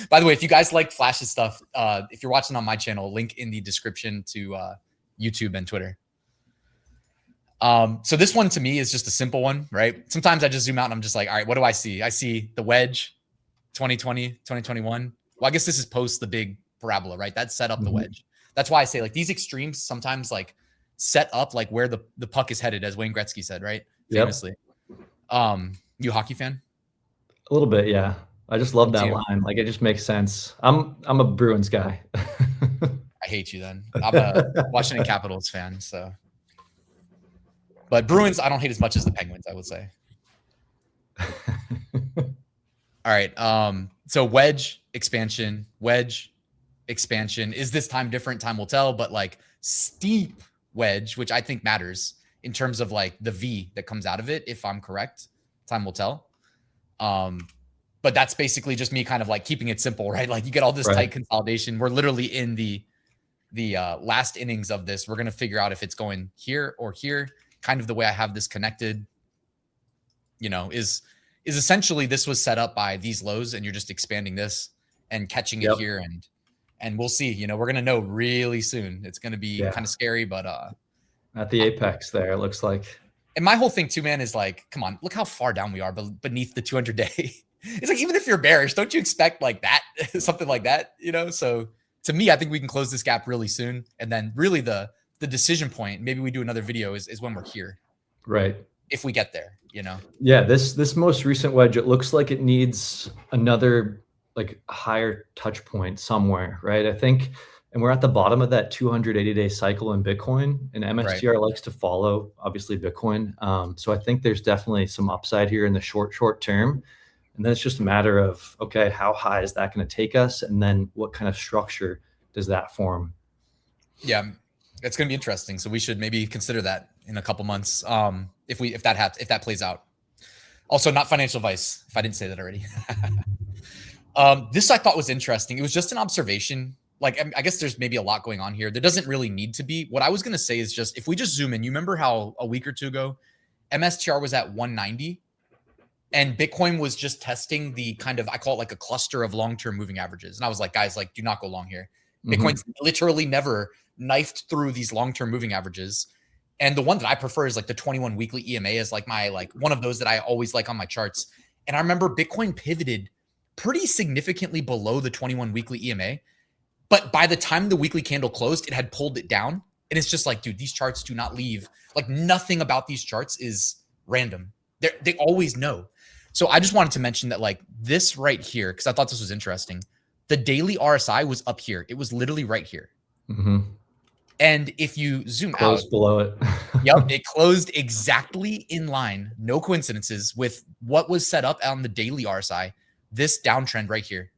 By the way, if you guys like Flash's stuff, if you're watching on my channel, link in the description to YouTube and Twitter. So this one to me is just a simple one, right? Sometimes I just zoom out and I'm just like, all right, what do I see? I see the wedge, 2020, 2021. Well, I guess this is post the big parabola, right? That set up the wedge. That's why I say like these extremes sometimes like set up like where the puck is headed, as Wayne Gretzky said, right? Famously. You a hockey fan?
A little bit, yeah. I just love that line. Like it just makes sense. I'm a Bruins guy.
I hate you then. I'm a Washington Capitals fan, so. But Bruins, I don't hate as much as the Penguins, I would say. All right. So wedge expansion. Is this time different? Time will tell. But like steep wedge, which I think matters in terms of like the V that comes out of it, if I'm correct, time will tell. But that's basically just me kind of like keeping it simple, right? Like you get all this tight consolidation. We're literally in the last innings of this. We're going to figure out if it's going here or here. Kind of the way I have this connected, you know, is essentially this was set up by these lows, and you're just expanding this and catching it here, and we'll see. You know, we're gonna know really soon. It's gonna be kind of scary, but
at the apex there, it looks like.
And my whole thing too, man, is like, come on, look how far down we are beneath the 200-day. It's like even if you're bearish, don't you expect like that, something like that, you know? So to me, I think we can close this gap really soon, and then really the decision point, maybe we do another video, is when we're here,
right?
If we get there, you know.
Yeah, this most recent wedge, it looks like it needs another like higher touch point somewhere, right? I think, and we're at the bottom of that 280-day cycle in Bitcoin, and MSTR likes to follow obviously Bitcoin. So I think there's definitely some upside here in the short term, and then it's just a matter of, okay, how high is that going to take us, and then what kind of structure does that form?
Yeah. It's going to be interesting. So we should maybe consider that in a couple months. If that plays out. Also, not financial advice, if I didn't say that already. This I thought was interesting. It was just an observation. Like, I guess there's maybe a lot going on here. There doesn't really need to be. What I was going to say is just, if we just zoom in, you remember how a week or two ago, MSTR was at 190 and Bitcoin was just testing the kind of, I call it like a cluster of long-term moving averages. And I was like, guys, like, do not go long here. Bitcoin's literally never knifed through these long-term moving averages. And the one that I prefer is like the 21 weekly EMA is like my, like one of those that I always like on my charts. And I remember Bitcoin pivoted pretty significantly below the 21 weekly EMA. But by the time the weekly candle closed, it had pulled it down. And it's just like, dude, these charts do not leave. Like nothing about these charts is random. They always know. So I just wanted to mention that like this right here, because I thought this was interesting. The daily RSI was up here. It was literally right here. And if you zoom
closed below it.
Yep, it closed exactly in line, no coincidences, with what was set up on the daily RSI, this downtrend right here.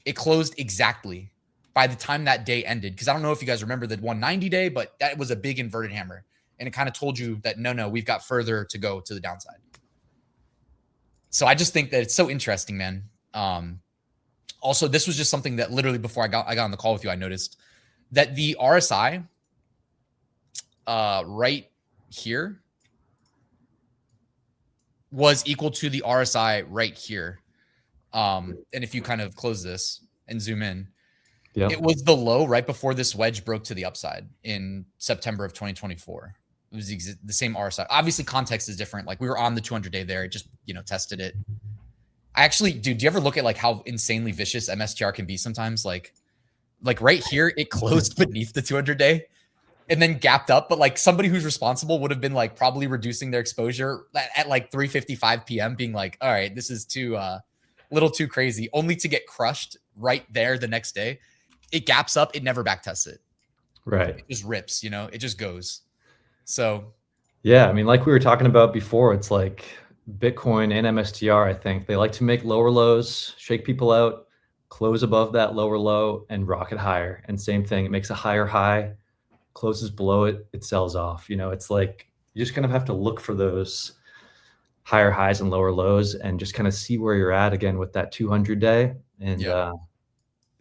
It closed exactly by the time that day ended. Because I don't know if you guys remember the 190 day, but that was a big inverted hammer. And it kind of told you that, no, we've got further to go to the downside. So I just think that it's so interesting, man. Also, this was just something that literally before I got on the call with you, I noticed that the RSI right here was equal to the RSI right here. And if you kind of close this and zoom in, it was the low right before this wedge broke to the upside in September of 2024. It was the same RSI. Obviously, context is different. Like we were on the 200-day there. It just, tested it. I actually, dude, do you ever look at like how insanely vicious MSTR can be sometimes? Like right here, it closed beneath the 200-day and then gapped up. But like somebody who's responsible would have been like probably reducing their exposure at like 3:55 p.m. being like, all right, this is too little too crazy, only to get crushed right there the next day. It gaps up. It never backtests it.
Right.
It just rips, it just goes. So.
Yeah. I mean, like we were talking about before, it's like Bitcoin and MSTR, I think they like to make lower lows, shake people out, close above that lower low and rocket higher. And same thing, it makes a higher high, closes below it, it sells off. It's like, you're just kind of have to look for those higher highs and lower lows and just kind of see where you're at again with that 200-day. And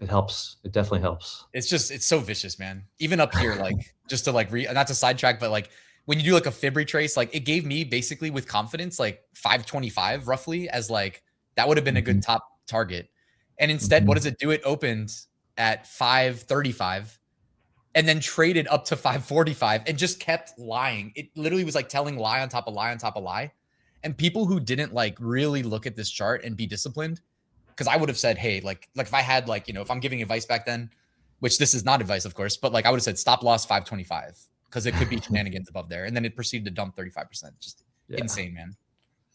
it helps. It definitely helps.
It's so vicious, man. Even up here, like just to like not to sidetrack, but like when you do like a fib retrace, like it gave me basically with confidence, like 525 roughly as like, that would have been a good top target. And instead, what does it do? It opened at 535 and then traded up to 545 and just kept lying. It literally was like telling lie on top of lie on top of lie. And people who didn't like really look at this chart and be disciplined, because I would have said, hey, like if I had like, if I'm giving advice back then, which this is not advice, of course, but like I would have said stop loss 525 because it could be shenanigans above there. And then it proceeded to dump 35%. Just insane, man.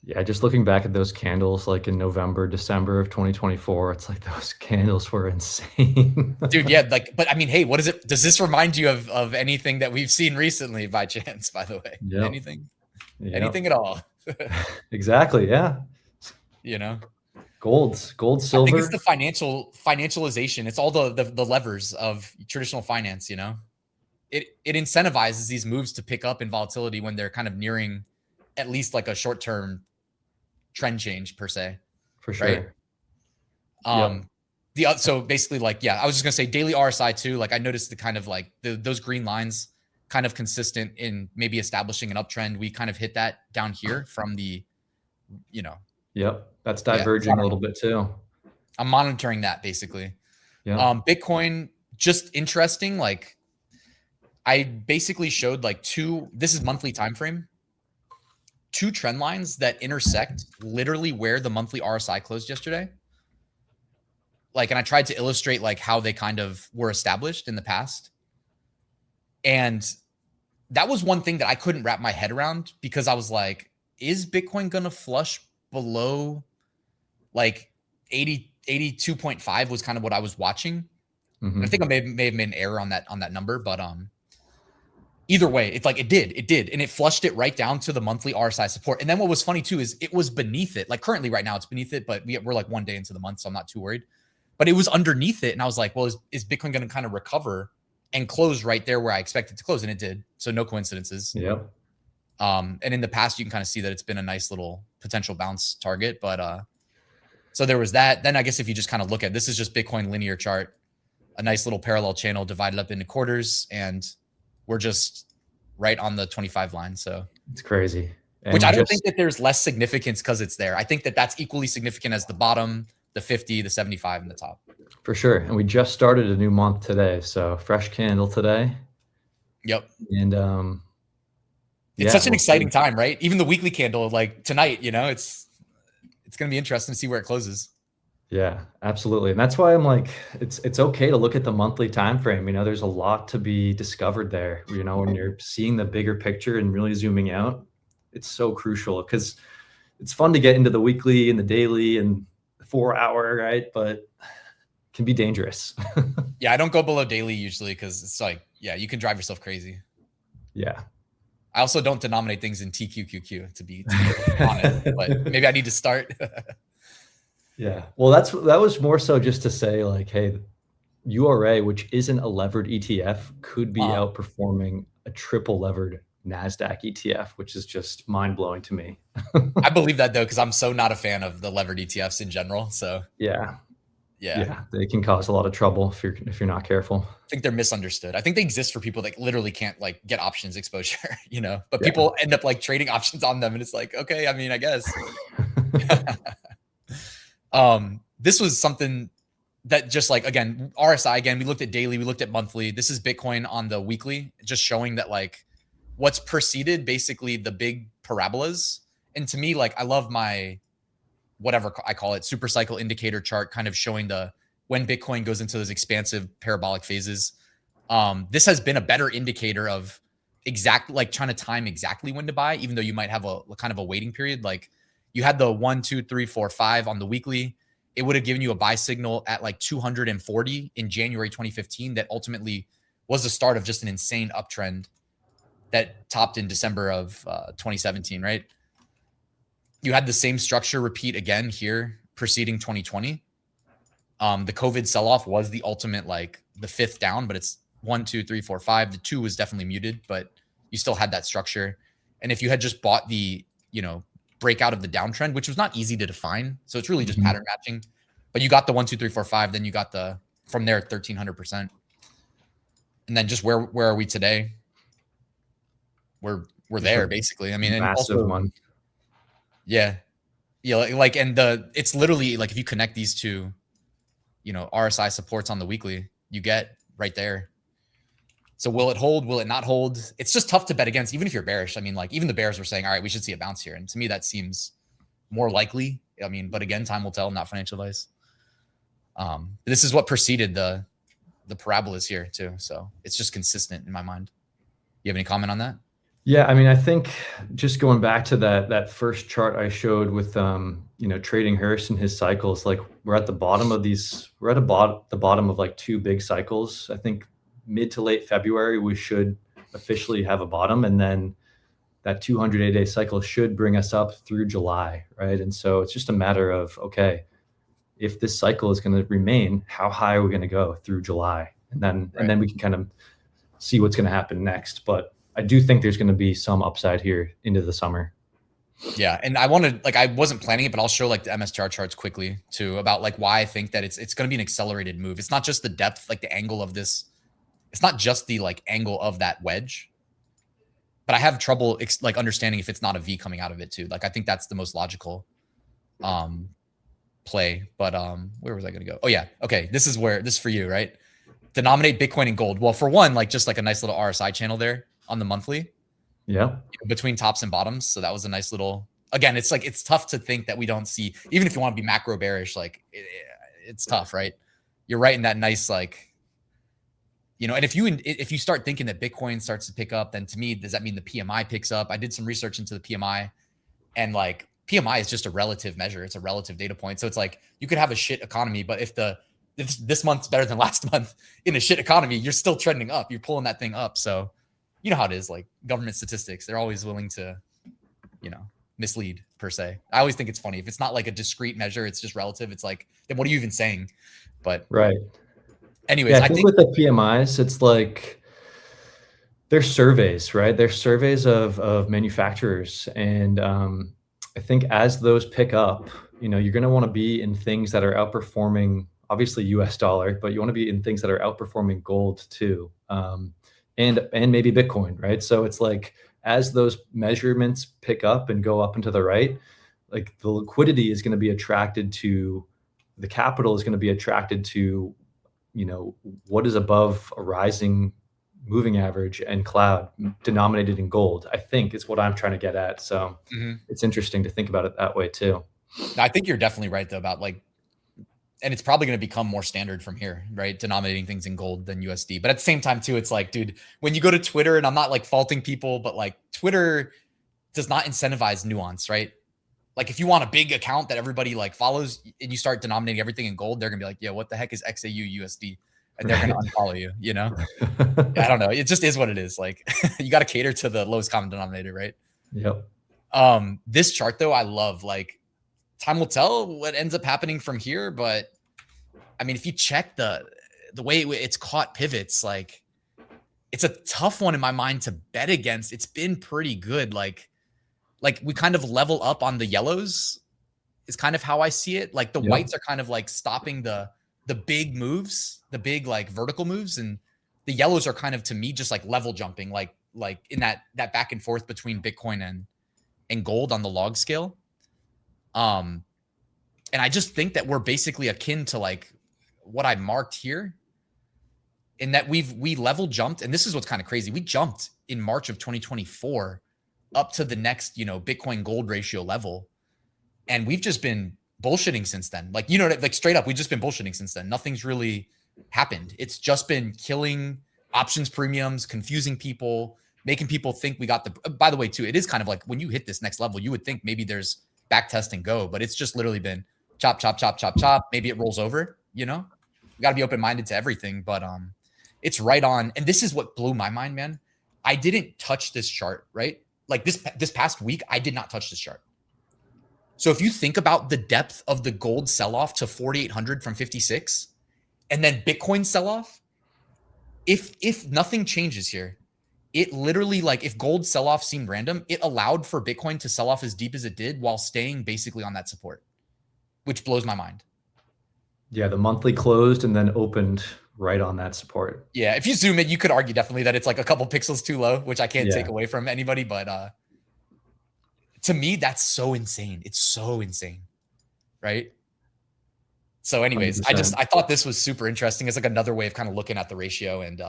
Yeah, just looking back at those candles like in November, December of 2024, it's like those candles were insane.
Dude, yeah, like, but I mean, hey, what is it? Does this remind you of anything that we've seen recently by chance, by the way? Yep. Anything? Yep. Anything at all?
Exactly, yeah. Gold, silver.
I think it's the financialization. It's all the levers of traditional finance, It incentivizes these moves to pick up in volatility when they're kind of nearing at least like a short-term trend change per se.
For sure.
Right? So basically like, I was just gonna say daily RSI too. Like I noticed the kind of like those green lines kind of consistent in maybe establishing an uptrend. We kind of hit that down here from the,
Yep. That's diverging a little bit too.
I'm monitoring that basically.
Yeah.
Bitcoin, just interesting. Like I basically showed like this is monthly time frame, 2 trend lines that intersect literally where the monthly RSI closed yesterday. Like, and I tried to illustrate like how they kind of were established in the past. And that was one thing that I couldn't wrap my head around because I was like, is Bitcoin going to flush below like 82.5 was kind of what I was watching. I think I may have made an error on that number, but either way, it's like it did, and it flushed it right down to the monthly RSI support. And then what was funny too is it was beneath it. Like currently, right now, it's beneath it, but we're like 1 day into the month, so I'm not too worried. But it was underneath it, and I was like, well, is Bitcoin going to kind of recover and close right there where I expected to close? And it did. So no coincidences.
Yep.
And in the past, you can kind of see that it's been a nice little potential bounce target. But so there was that. Then I guess if you just kind of look at this is just Bitcoin linear chart, a nice little parallel channel divided up into quarters, and we're just right on the 25 line. So
it's crazy.
And which I don't think that there's less significance because it's there. I think that that's equally significant as the bottom, the 50, the 75, and the top.
For sure. And we just started a new month today. So fresh candle today.
Yep.
And
it's such an exciting time, right? Even the weekly candle, like tonight, it's going to be interesting to see where it closes.
Yeah, absolutely. And that's why I'm like, it's okay to look at the monthly time frame. There's a lot to be discovered there. When you're seeing the bigger picture and really zooming out, it's so crucial because it's fun to get into the weekly and the daily and the 4 hour, right? But it can be dangerous.
Yeah, I don't go below daily usually because it's like, you can drive yourself crazy.
Yeah.
I also don't denominate things in TQQQ to be honest, but maybe I need to start.
Yeah. Well, that was more so just to say like, hey, URA, which isn't a levered ETF, could be outperforming a triple levered NASDAQ ETF, which is just mind blowing to me.
I believe that though, because I'm so not a fan of the levered ETFs in general. So
yeah,
Yeah.
they can cause a lot of trouble if you're not careful.
I think they're misunderstood. I think they exist for people that literally can't like get options exposure, but
Yeah.
people end up like trading options on them. And it's like, okay, I mean, I guess. This was something that just like, again, RSI, again, we looked at daily, we looked at monthly. This is Bitcoin on the weekly, just showing that like what's preceded basically the big parabolas. And to me, like I love my, whatever I call it, super cycle indicator chart, kind of showing when Bitcoin goes into those expansive parabolic phases. This has been a better indicator of like trying to time exactly when to buy, even though you might have a kind of a waiting period. Like you had the 1, 2, 3, 4, 5 on the weekly. It would have given you a buy signal at like 240 in January 2015 that ultimately was the start of just an insane uptrend that topped in December of 2017, right? You had the same structure repeat again here preceding 2020. The COVID sell-off was the ultimate, like the fifth down, but it's 1, 2, 3, 4, 5. The 2 was definitely muted, but you still had that structure. And if you had just bought the, breakout of the downtrend, which was not easy to define, so it's really just pattern matching, but you got the 1, 2, 3, 4, 5, then you got from there 1,300%. And then just where are we today? We're there basically. I mean, and
massive
also,
one.
Yeah. Like, and it's literally like if you connect these two, RSI supports on the weekly, you get right there. So will it hold? Will it not hold? It's just tough to bet against, even if you're bearish. I mean, like even the bears were saying, all right, we should see a bounce here. And to me, that seems more likely. I mean, but again, time will tell, not financial advice. This is what preceded the parabolas here too. So it's just consistent in my mind. You have any comment on that?
Yeah, I mean, I think just going back to that first chart I showed with trading Hearst and his cycles, like we're at the bottom of the bottom of like 2 big cycles. I think mid to late February we should officially have a bottom, and then that 208-day cycle should bring us up through July, right? And so it's just a matter of, okay, if this cycle is going to remain, how high are we going to go through July? And then we can kind of see what's going to happen next. But I do think there's going to be some upside here into the summer.
Yeah. And I wasn't planning it, but I'll show like the MSTR charts quickly too, about like why I think that it's going to be an accelerated move. It's not just the depth, like the angle of this. It's not just the like angle of that wedge, but I have trouble like understanding if it's not a V coming out of it too. Like, I think that's the most logical play, but where was I going to go? Oh yeah. Okay. This is for you, right? Denominate Bitcoin in gold. Well, for one, like just like a nice little RSI channel there on the monthly.
Yeah.
Between tops and bottoms. So that was a nice little, again, it's like, it's tough to think that we don't see, even if you want to be macro bearish, like it's tough, right? You're right in that nice, like, and if you start thinking that Bitcoin starts to pick up, then to me, does that mean the PMI picks up? I did some research into the PMI, and like PMI is just a relative measure. It's a relative data point. So it's like, you could have a shit economy, but if this month's better than last month in a shit economy, you're still trending up. You're pulling that thing up. So you know how it is, like government statistics, they're always willing to, mislead per se. I always think it's funny. If it's not like a discrete measure, it's just relative. It's like, then what are you even saying? But
right.
Anyways,
yeah, I think with the PMIs, it's like they're surveys, right? They're surveys of manufacturers. And I think as those pick up, you're going to want to be in things that are outperforming, obviously US dollar, but you want to be in things that are outperforming gold too. And maybe Bitcoin, right? So it's like, as those measurements pick up and go up and to the right, like the liquidity is going to be attracted to, the capital is going to be attracted to, what is above a rising moving average and cloud denominated in gold, I think is what I'm trying to get at. So it's interesting to think about it that way too.
I think you're definitely right though about like, and it's probably going to become more standard from here, right? Denominating things in gold than USD. But at the same time too, it's like, dude, when you go to Twitter, and I'm not like faulting people, but like Twitter does not incentivize nuance, right? Like if you want a big account that everybody like follows and you start denominating everything in gold, they're gonna be like, yeah, what the heck is XAU USD? And they're going to unfollow you, I don't know. It just is what it is. Like you got to cater to the lowest common denominator, right?
Yep.
This chart though, I love. Like time will tell what ends up happening from here. But I mean, if you check the way it's caught pivots, like it's a tough one in my mind to bet against. It's been pretty good. Like we kind of level up on the yellows is kind of how I see it. Like the whites are kind of like stopping the the big moves, the big like vertical moves, and the yellows are kind of, to me, just like level jumping, like in that back and forth between Bitcoin and gold on the log scale. And I just think that we're basically akin to like what I marked here, in that we level jumped, and this is what's kind of crazy. We jumped in March of 2024 up to the next, Bitcoin gold ratio level, and we've just been bullshitting since then. Like, like straight up, we've just been bullshitting since then. Nothing's really happened. It's just been killing options premiums, confusing people, making people think we got the, by the way, too, it is kind of like when you hit this next level, you would think maybe there's back test and go, but it's just literally been chop, chop, chop, chop, chop. Maybe it rolls over, you got to be open-minded to everything, but it's right on. And this is what blew my mind, man. I didn't touch this chart, right? Like this past week, I did not touch this chart. So if you think about the depth of the gold sell-off to 4,800 from 56, and then Bitcoin sell-off, if nothing changes here, it literally, like, if gold sell-off seemed random, it allowed for Bitcoin to sell off as deep as it did while staying basically on that support, which blows my mind.
Yeah, the monthly closed and then opened right on that support.
Yeah, if you zoom in, you could argue definitely that it's like a couple pixels too low, which I can't take away from anybody, but to me, that's so insane. It's so insane, right? So anyways,
100%.
I thought this was super interesting. It's like another way of kind of looking at the ratio. And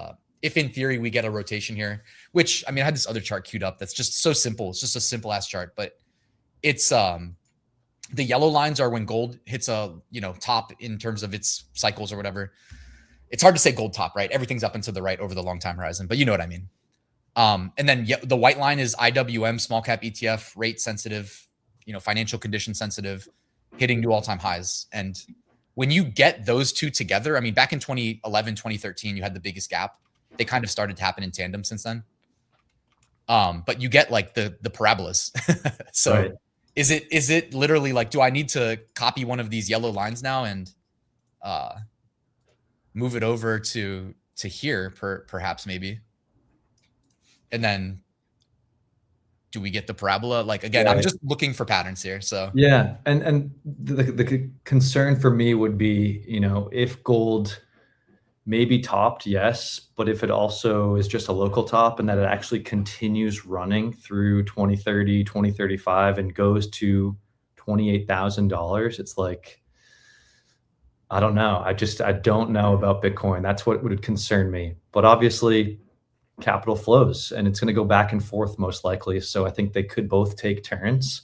if in theory we get a rotation here, which, I mean, I had this other chart queued up that's just so simple. It's just a simple ass chart, but it's the yellow lines are when gold hits a, top in terms of its cycles or whatever. It's hard to say gold top, right? Everything's up and to the right over the long time horizon, but you know what I mean. And then the white line is IWM, small cap ETF, rate sensitive, financial condition sensitive, hitting new all-time highs. And when you get those two together, I mean, back in 2011, 2013, you had the biggest gap. They kind of started to happen in tandem since then. But you get like the parabolas. So right. Is it literally like, do I need to copy one of these yellow lines now and move it over to here, perhaps maybe? And then do we get the parabola? Like, again, I'm just looking for patterns here. So
yeah. And the concern for me would be, if gold maybe topped, yes, but if it also is just a local top and that it actually continues running through 2030, 2035 and goes to $28,000, it's like, I don't know. I don't know about Bitcoin. That's what would concern me. But obviously, capital flows and it's going to go back and forth most likely. So I think they could both take turns,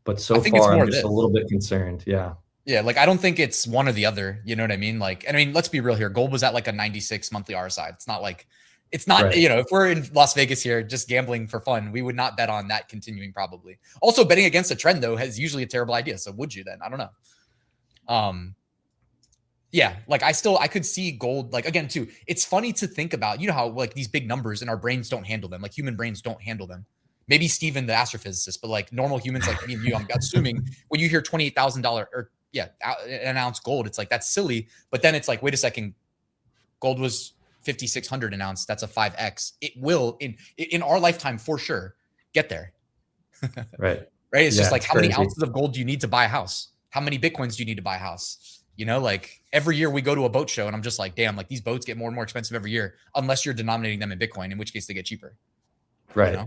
but so far I'm just a little bit concerned. Yeah.
Yeah. Like, I don't think it's one or the other. You know what I mean? Like, let's be real here. Gold was at like a 96 monthly RSI. It's not, right. If we're in Las Vegas here, just gambling for fun, we would not bet on that continuing probably. Also, betting against a trend though is usually a terrible idea. So would you then? I don't know. Yeah, like I could see gold, like, again, too, it's funny to think about, how like these big numbers and our brains don't handle them. Like human brains don't handle them. Maybe Steven, the astrophysicist, but like normal humans like me and you, I'm assuming when you hear $28,000 or an ounce gold, it's like, that's silly. But then it's like, wait a second, gold was 5,600 an ounce. That's a 5X. It will in our lifetime for sure get there.
Right.
Right. It's just like, how many ounces of gold do you need to buy a house? How many Bitcoins do you need to buy a house? Like every year we go to a boat show and I'm just like, damn, like these boats get more and more expensive every year, unless you're denominating them in Bitcoin, in which case they get cheaper.
Right.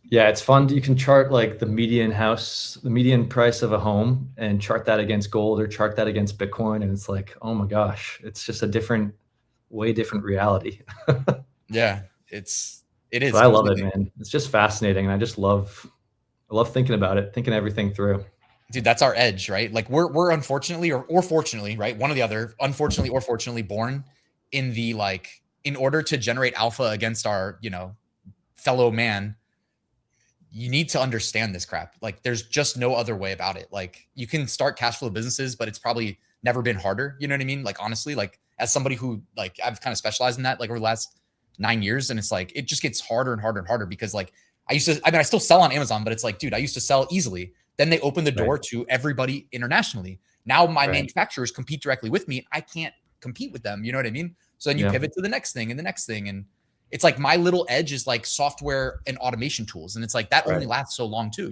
Yeah. It's fun. You can chart like the median price of a home and chart that against gold or chart that against Bitcoin. And it's like, oh my gosh, it's just a way different reality.
Yeah, it is.
But I love it, man. It's just fascinating. And I love thinking about it, thinking everything through.
Dude, that's our edge, right? Like we're unfortunately or fortunately, right? One or the other, unfortunately or fortunately, born in the, like, in order to generate alpha against our, fellow man, you need to understand this crap. Like there's just no other way about it. Like you can start cash flow businesses, but it's probably never been harder. You know what I mean? Like, honestly, like as somebody who, like, I've kind of specialized in that, like over the last 9 years. And it's like, it just gets harder and harder and harder because, like, I still sell on Amazon, but it's like, dude, I used to sell easily. Then they open the door to everybody internationally. Now my manufacturers compete directly with me. I can't compete with them. You know what I mean? So then you pivot to the next thing and the next thing. And it's like my little edge is like software and automation tools. And it's like that only lasts so long too,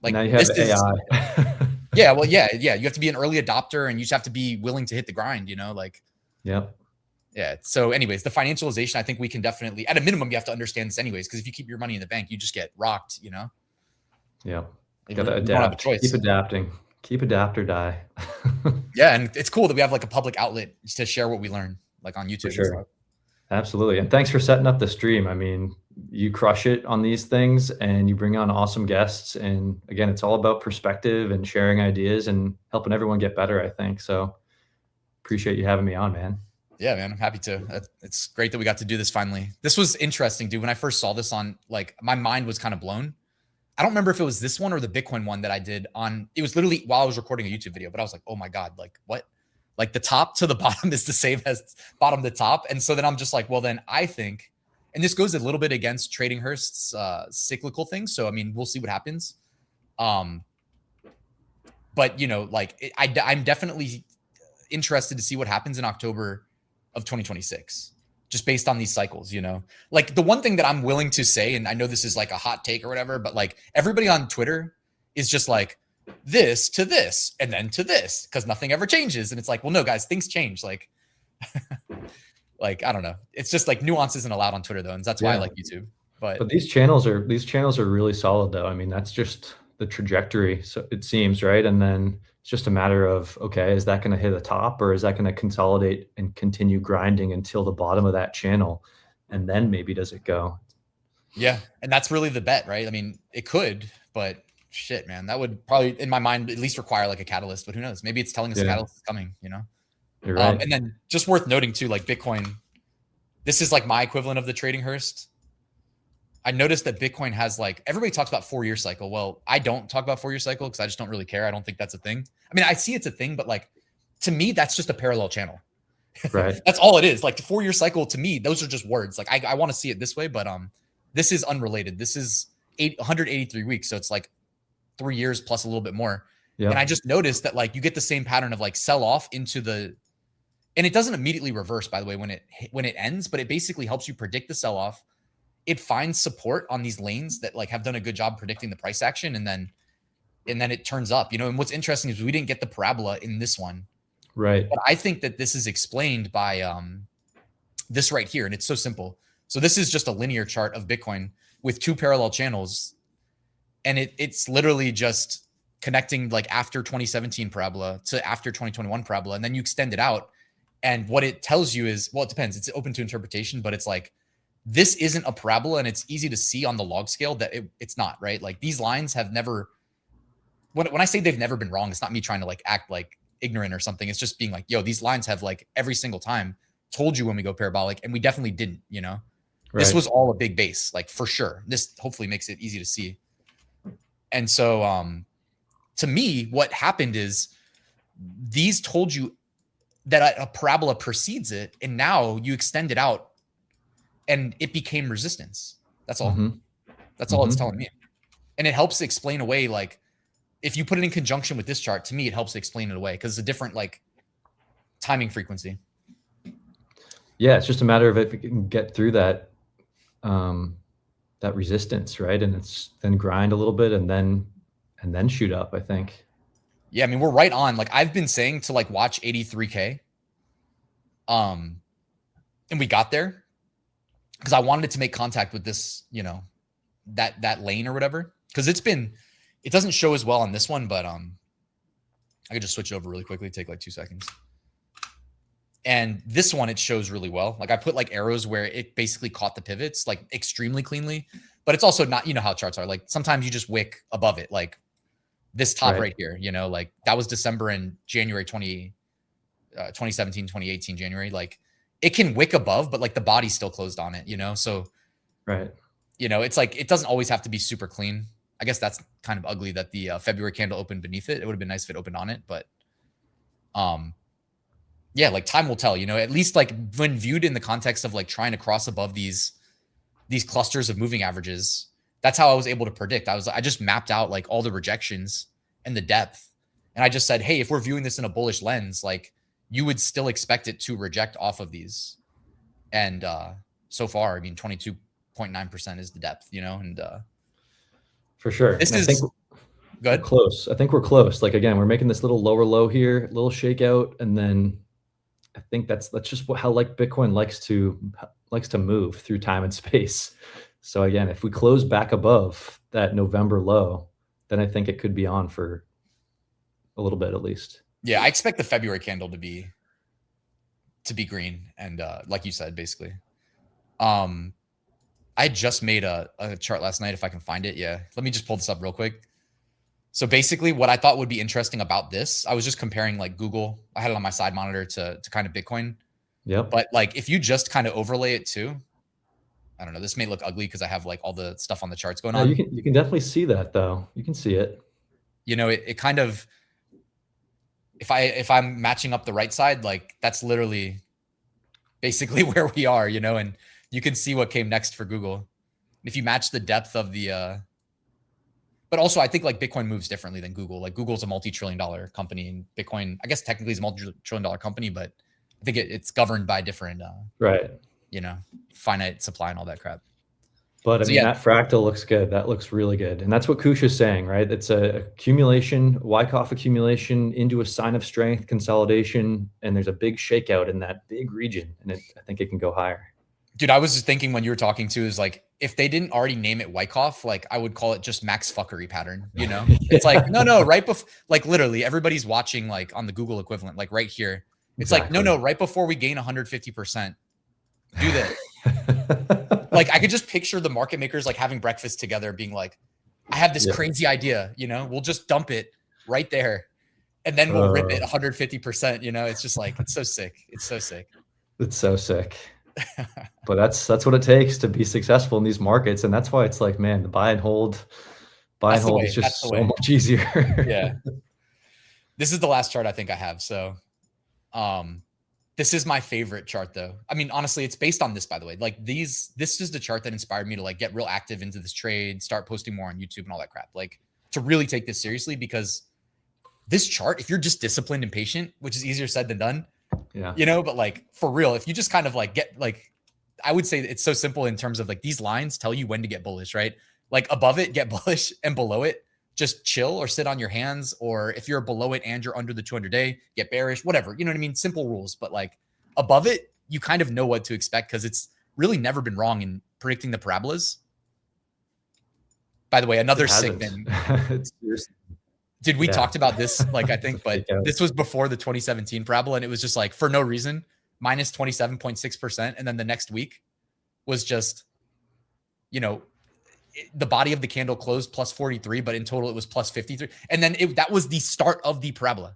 Like
now you have AI.
Yeah, well, yeah. You have to be an early adopter, and you just have to be willing to hit the grind, you know, like.
Yep.
Yeah. So anyways, the financialization, I think we can definitely, at a minimum, you have to understand this anyways, because if you keep your money in the bank, you just get rocked, you know?
Yeah.
You
Got to
don't have a
adapt.
choice.
Keep adapting. Keep adapt or die.
Yeah. And it's cool that we have like a public outlet to share what we learn, like on YouTube
For
and stuff.
sure. Absolutely. And thanks for setting up the stream. I mean, you crush it on these things and you bring on awesome guests. And again, it's all about perspective and sharing ideas and helping everyone get better, I think. So appreciate you having me on, man.
Yeah, man, I'm happy to. It's great that we got to do this finally. This was interesting, dude. When I first saw this on, like, my mind was kind of blown. I don't remember if it was this one or the Bitcoin one that I did on, it was literally while I was recording a YouTube video, but I was like, oh my God, like what? Like the top to the bottom is the same as bottom to top. And so then I'm just like, well, then I think, and this goes a little bit against Trading Hearst's cyclical thing. So, I mean, we'll see what happens. But, you know, like I'm definitely interested to see what happens in October of 2026, just based on these cycles, you know. Like the one thing that I'm willing to say, and I know this is like a hot take or whatever, but like everybody on Twitter is just like this to this and then to this, because nothing ever changes. And it's like, well, no, guys, things change. Like, like, I don't know. It's just like nuance isn't allowed on Twitter though. And that's why I like YouTube. But
these channels are really solid though. I mean, that's just the trajectory. So it seems, right? And then it's just a matter of, okay, is that going to hit a top or is that going to consolidate and continue grinding until the bottom of that channel? And then maybe does it go?
Yeah. And that's really the bet, right? I mean, it could, but shit, man, that would probably, in my mind, at least require like a catalyst, but who knows? Maybe it's telling us the catalyst is coming, you know?
You're right.
And then just worth noting too, like Bitcoin, this is like my equivalent of the Trading Hearst. I noticed that Bitcoin has like, everybody talks about 4-year cycle. Well, I don't talk about 4-year cycle because I just don't really care. I don't think that's a thing. I mean, I see it's a thing, but like, to me, that's just a parallel channel.
Right.
That's all it is. Like the 4-year cycle to me, those are just words. Like I want to see it this way, but this is unrelated. This is 183 weeks. So it's like 3 years plus a little bit more. Yep. And I just noticed that like you get the same pattern of like sell off into the, and it doesn't immediately reverse, by the way, when it ends, but it basically helps you predict the sell off. It finds support on these lanes that like have done a good job predicting the price action, and then it turns up, you know. And what's interesting is we didn't get the parabola in this one,
right?
But I think that this is explained by this right here, and it's so simple. So this is just a linear chart of Bitcoin with 2 parallel channels, and it's literally just connecting like after 2017 parabola to after 2021 parabola, and then you extend it out, and what it tells you is, well, it depends. It's open to interpretation, but it's like, this isn't a parabola, and it's easy to see on the log scale that it's not, right? Like these lines have never, when I say they've never been wrong, it's not me trying to like act like ignorant or something. It's just being like, yo, these lines have like every single time told you when we go parabolic, and we definitely didn't, you know. Right. This was all a big base, like for sure. This hopefully makes it easy to see. And so to me, what happened is these told you that a parabola precedes it, and now you extend it out and it became resistance. That's all. Mm-hmm. That's all it's telling me. And it helps explain away, like, if you put it in conjunction with this chart, to me, it helps explain it away because it's a different, like, timing frequency.
Yeah, it's just a matter of if it can get through that that resistance, right? And it's then grind a little bit and then shoot up, I think.
Yeah, I mean, we're right on. Like, I've been saying to like watch 83K. And we got there because I wanted to make contact with this, you know, that lane or whatever. Because it doesn't show as well on this one, but I could just switch it over really quickly, take like 2 seconds. And this one, it shows really well. Like I put like arrows where it basically caught the pivots like extremely cleanly, but it's also not, you know how charts are. Like sometimes you just wick above it, like this top right here, you know, like that was December and January 2017, 2018, January. Like it can wick above, but like the body's still closed on it, you know? So,
right.
You know, it's like, it doesn't always have to be super clean. I guess that's kind of ugly that the February candle opened beneath it. It would have been nice if it opened on it, but yeah, like time will tell, you know, at least like when viewed in the context of like trying to cross above these clusters of moving averages, that's how I was able to predict. I just mapped out like all the rejections and the depth. And I just said, hey, if we're viewing this in a bullish lens, like you would still expect it to reject off of these. And so far, I mean, 22.9% is the depth, you know, and
for sure.
This
We're
Good.
close. I think we're close. Like, again, we're making this little lower low here, little shakeout, and then I think that's just how like Bitcoin likes to move through time and space. So again, if we close back above that November low, then I think it could be on for a little bit at least.
Yeah, I expect the February candle to be green, and like you said, basically. I just made a chart last night, if I can find it. Yeah, let me just pull this up real quick. So basically, what I thought would be interesting about this, I was just comparing like Google. I had it on my side monitor to kind of Bitcoin.
Yep.
But like, if you just kind of overlay it too, I don't know. This may look ugly because I have like all the stuff on the charts going on.
You can definitely see that though. You can see it.
You know, it kind of, if I'm matching up the right side, like that's literally basically where we are, you know, and you can see what came next for Google. If you match the depth of the, but also I think like Bitcoin moves differently than Google. Like Google's a multi-trillion-dollar company, and Bitcoin, I guess technically is a multi-trillion-dollar company, but I think it's governed by different,
right,
you know, finite supply and all that crap.
But I mean, that fractal looks good. That looks really good. And that's what Kusha's saying, right? It's a accumulation, Wyckoff accumulation into a sign of strength, consolidation, and there's a big shakeout in that big region. And I think it can go higher.
Dude, I was just thinking when you were talking to is like, if they didn't already name it Wyckoff, like I would call it just max fuckery pattern, you know? Yeah. It's like, no, right before, like literally everybody's watching like on the Google equivalent, like right here. It's exactly. Like, no, right before we gain 150%, do this. Like I could just picture the market makers like having breakfast together being like, I have this crazy idea, you know, we'll just dump it right there and then we'll rip it 150%, you know? It's just like, it's so sick. It's so sick.
It's so sick. But that's what it takes to be successful in these markets. And that's why it's like, man, the buy and hold is just so much easier.
Yeah. This is the last chart I think I have. So, this is my favorite chart though. I mean, honestly, it's based on this, by the way. Like this is the chart that inspired me to like get real active into this trade, start posting more on YouTube and all that crap. Like to really take this seriously, because this chart, if you're just disciplined and patient, which is easier said than done, yeah, you know, but like for real, if you just kind of like get like, I would say it's so simple in terms of like these lines tell you when to get bullish, right? Like above it, get bullish, and below it, just chill or sit on your hands. Or if you're below it and you're under the 200-day, get bearish, whatever. You know what I mean? Simple rules. But like above it, you kind of know what to expect because it's really never been wrong in predicting the parabolas. By the way, another sick thing. Dude, we talked about this, like I think, but this was before the 2017 parabola, and it was just like for no reason, minus 27.6%. And then the next week was just, you know, the body of the candle closed plus 43, but in total it was plus 53. And then that was the start of the parabola.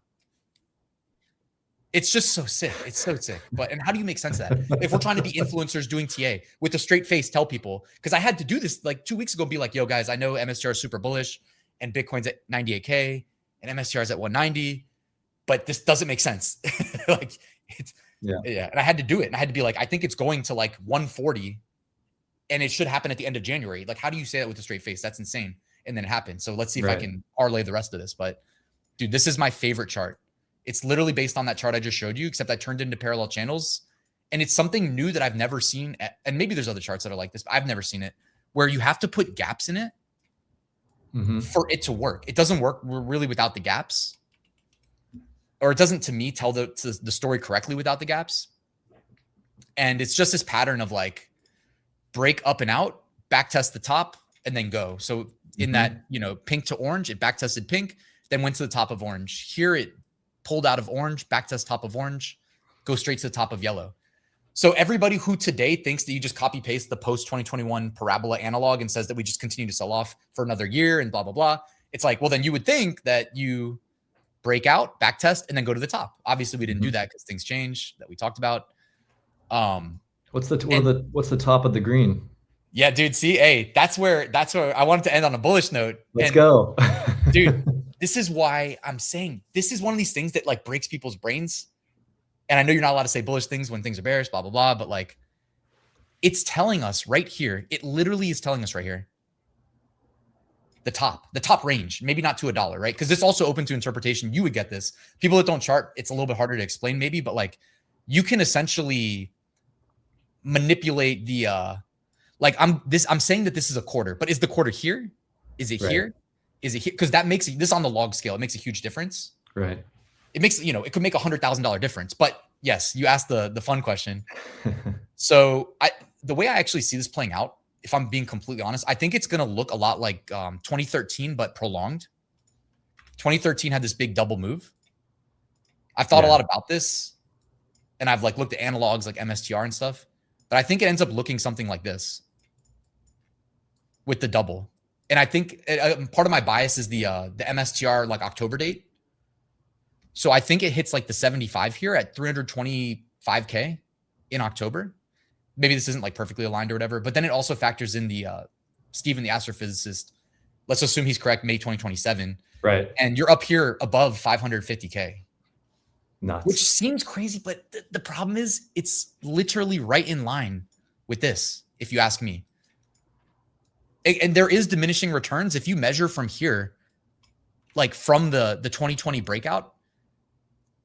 It's just so sick. It's so sick. But, and how do you make sense of that? If we're trying to be influencers doing TA with a straight face, tell people, because I had to do this like 2 weeks ago, be like, yo guys, I know MSTR is super bullish and Bitcoin's at 98K and MSTR is at 190, but this doesn't make sense. Like it's, yeah. And I had to do it. And I had to be like, I think it's going to like 140 and it should happen at the end of January. Like, how do you say that with a straight face? That's insane. And then it happened. So let's see if I can parlay the rest of this. But dude, this is my favorite chart. It's literally based on that chart I just showed you, except I turned into parallel channels. And it's something new that I've never seen. And maybe there's other charts that are like this, but I've never seen it, where you have to put gaps in it for it to work. It doesn't work really without the gaps. Or it doesn't, to me, tell the story correctly without the gaps. And it's just this pattern of like, break up and out, back test the top, and then go. So in that, you know, pink to orange, it back tested pink, then went to the top of orange. Here it pulled out of orange, back test top of orange, go straight to the top of yellow. So everybody who today thinks that you just copy paste the post 2021 parabola analog and says that we just continue to sell off for another year and blah, blah, blah. It's like, well, then you would think that you break out, back test, and then go to the top. Obviously we didn't do that because things change that we talked about.
What's the top of the green?
Yeah, dude. See, hey, that's where I wanted to end on a bullish note.
Let's go.
Dude, this is why I'm saying this is one of these things that like breaks people's brains. And I know you're not allowed to say bullish things when things are bearish, blah, blah, blah. But like, it's telling us right here. It literally is telling us right here. The top range, maybe not to $1, right? Because it's also open to interpretation. You would get this. People that don't chart, it's a little bit harder to explain maybe, but like you can essentially manipulate the, like I'm saying that this is a quarter, but is the quarter here? Is it here? Is it here? Because that makes this on the log scale. It makes a huge difference.
Right.
It makes, it could make $100,000 difference. But yes, you asked the fun question. So the way I actually see this playing out, if I'm being completely honest, I think it's going to look a lot like 2013, but prolonged. 2013 had this big double move. I've thought a lot about this, and I've like looked at analogs like MSTR and stuff, but I think it ends up looking something like this with the double. And I think part of my bias is the MSTR like October date. So I think it hits like the 75 here at 325K in October. Maybe this isn't like perfectly aligned or whatever, but then it also factors in the Steven, the astrophysicist. Let's assume he's correct, May 2027.
Right.
And you're up here above 550K.
Nuts.
Which seems crazy, but the problem is it's literally right in line with this, if you ask me. And there is diminishing returns. If you measure from here, like from the 2020 breakout,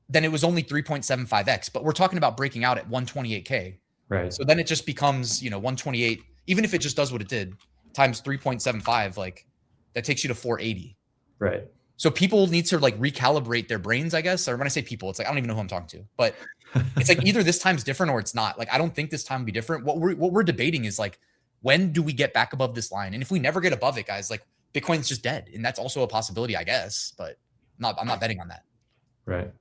then it was only 3.75x, but we're talking about breaking out at 128K.
Right.
So then it just becomes, 128, even if it just does what it did, times 3.75, like that takes you to 480.
Right.
So people need to like recalibrate their brains, I guess. Or when I say people, it's like, I don't even know who I'm talking to, but it's like either this time's different or it's not. Like, I don't think this time will be different. What we're debating is like, when do we get back above this line? And if we never get above it, guys, like Bitcoin's just dead. And that's also a possibility, I guess, but I'm not betting on that.
Right.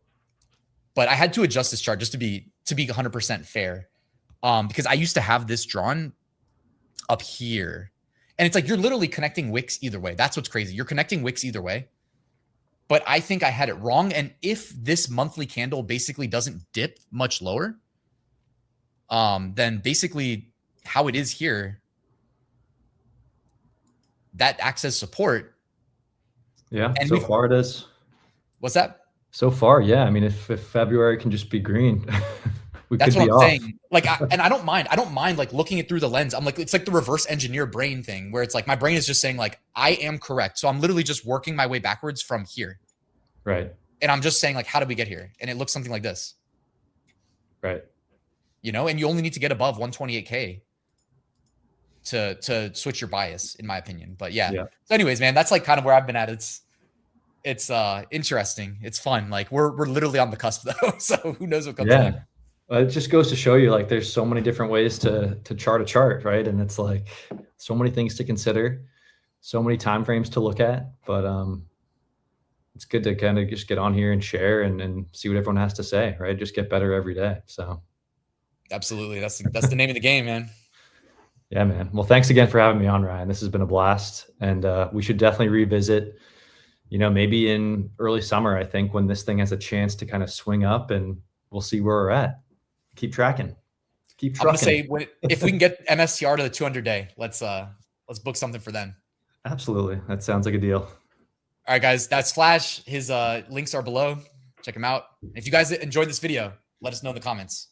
But I had to adjust this chart just to be 100% fair. Because I used to have this drawn up here. And it's like, you're literally connecting wicks either way. That's what's crazy. You're connecting wicks either way. But I think I had it wrong. And if this monthly candle basically doesn't dip much lower, then basically how it is here, that acts as support.
Yeah, and so far it is.
What's that?
So far, yeah. I mean, if February can just be green,
that's what I'm saying. Like, and I don't mind like looking it through the lens. I'm like, it's like the reverse engineer brain thing where it's like my brain is just saying like, I am correct. So I'm literally just working my way backwards from here.
Right.
And I'm just saying like, how did we get here? And it looks something like this.
Right. And
you only need to get above 128K to switch your bias, in my opinion. But yeah. So anyways, man, that's like kind of where I've been at. It's interesting. It's fun. Like we're literally on the cusp though. So who knows what comes next.
It just goes to show you like there's so many different ways to chart a chart, right? And it's like so many things to consider, so many time frames to look at. But it's good to kind of just get on here and share and see what everyone has to say, right? Just get better every day. So
absolutely. That's the name of the game, man.
Yeah, man. Well, thanks again for having me on, Ryan. This has been a blast. And we should definitely revisit, maybe in early summer, I think, when this thing has a chance to kind of swing up, and we'll see where we're at. Keep tracking. Keep trucking.
I'm gonna say if we can get MSTR to the 200-day, let's book something for then.
Absolutely. That sounds like a deal.
All right, guys, that's Flash. His links are below. Check him out. If you guys enjoyed this video, let us know in the comments.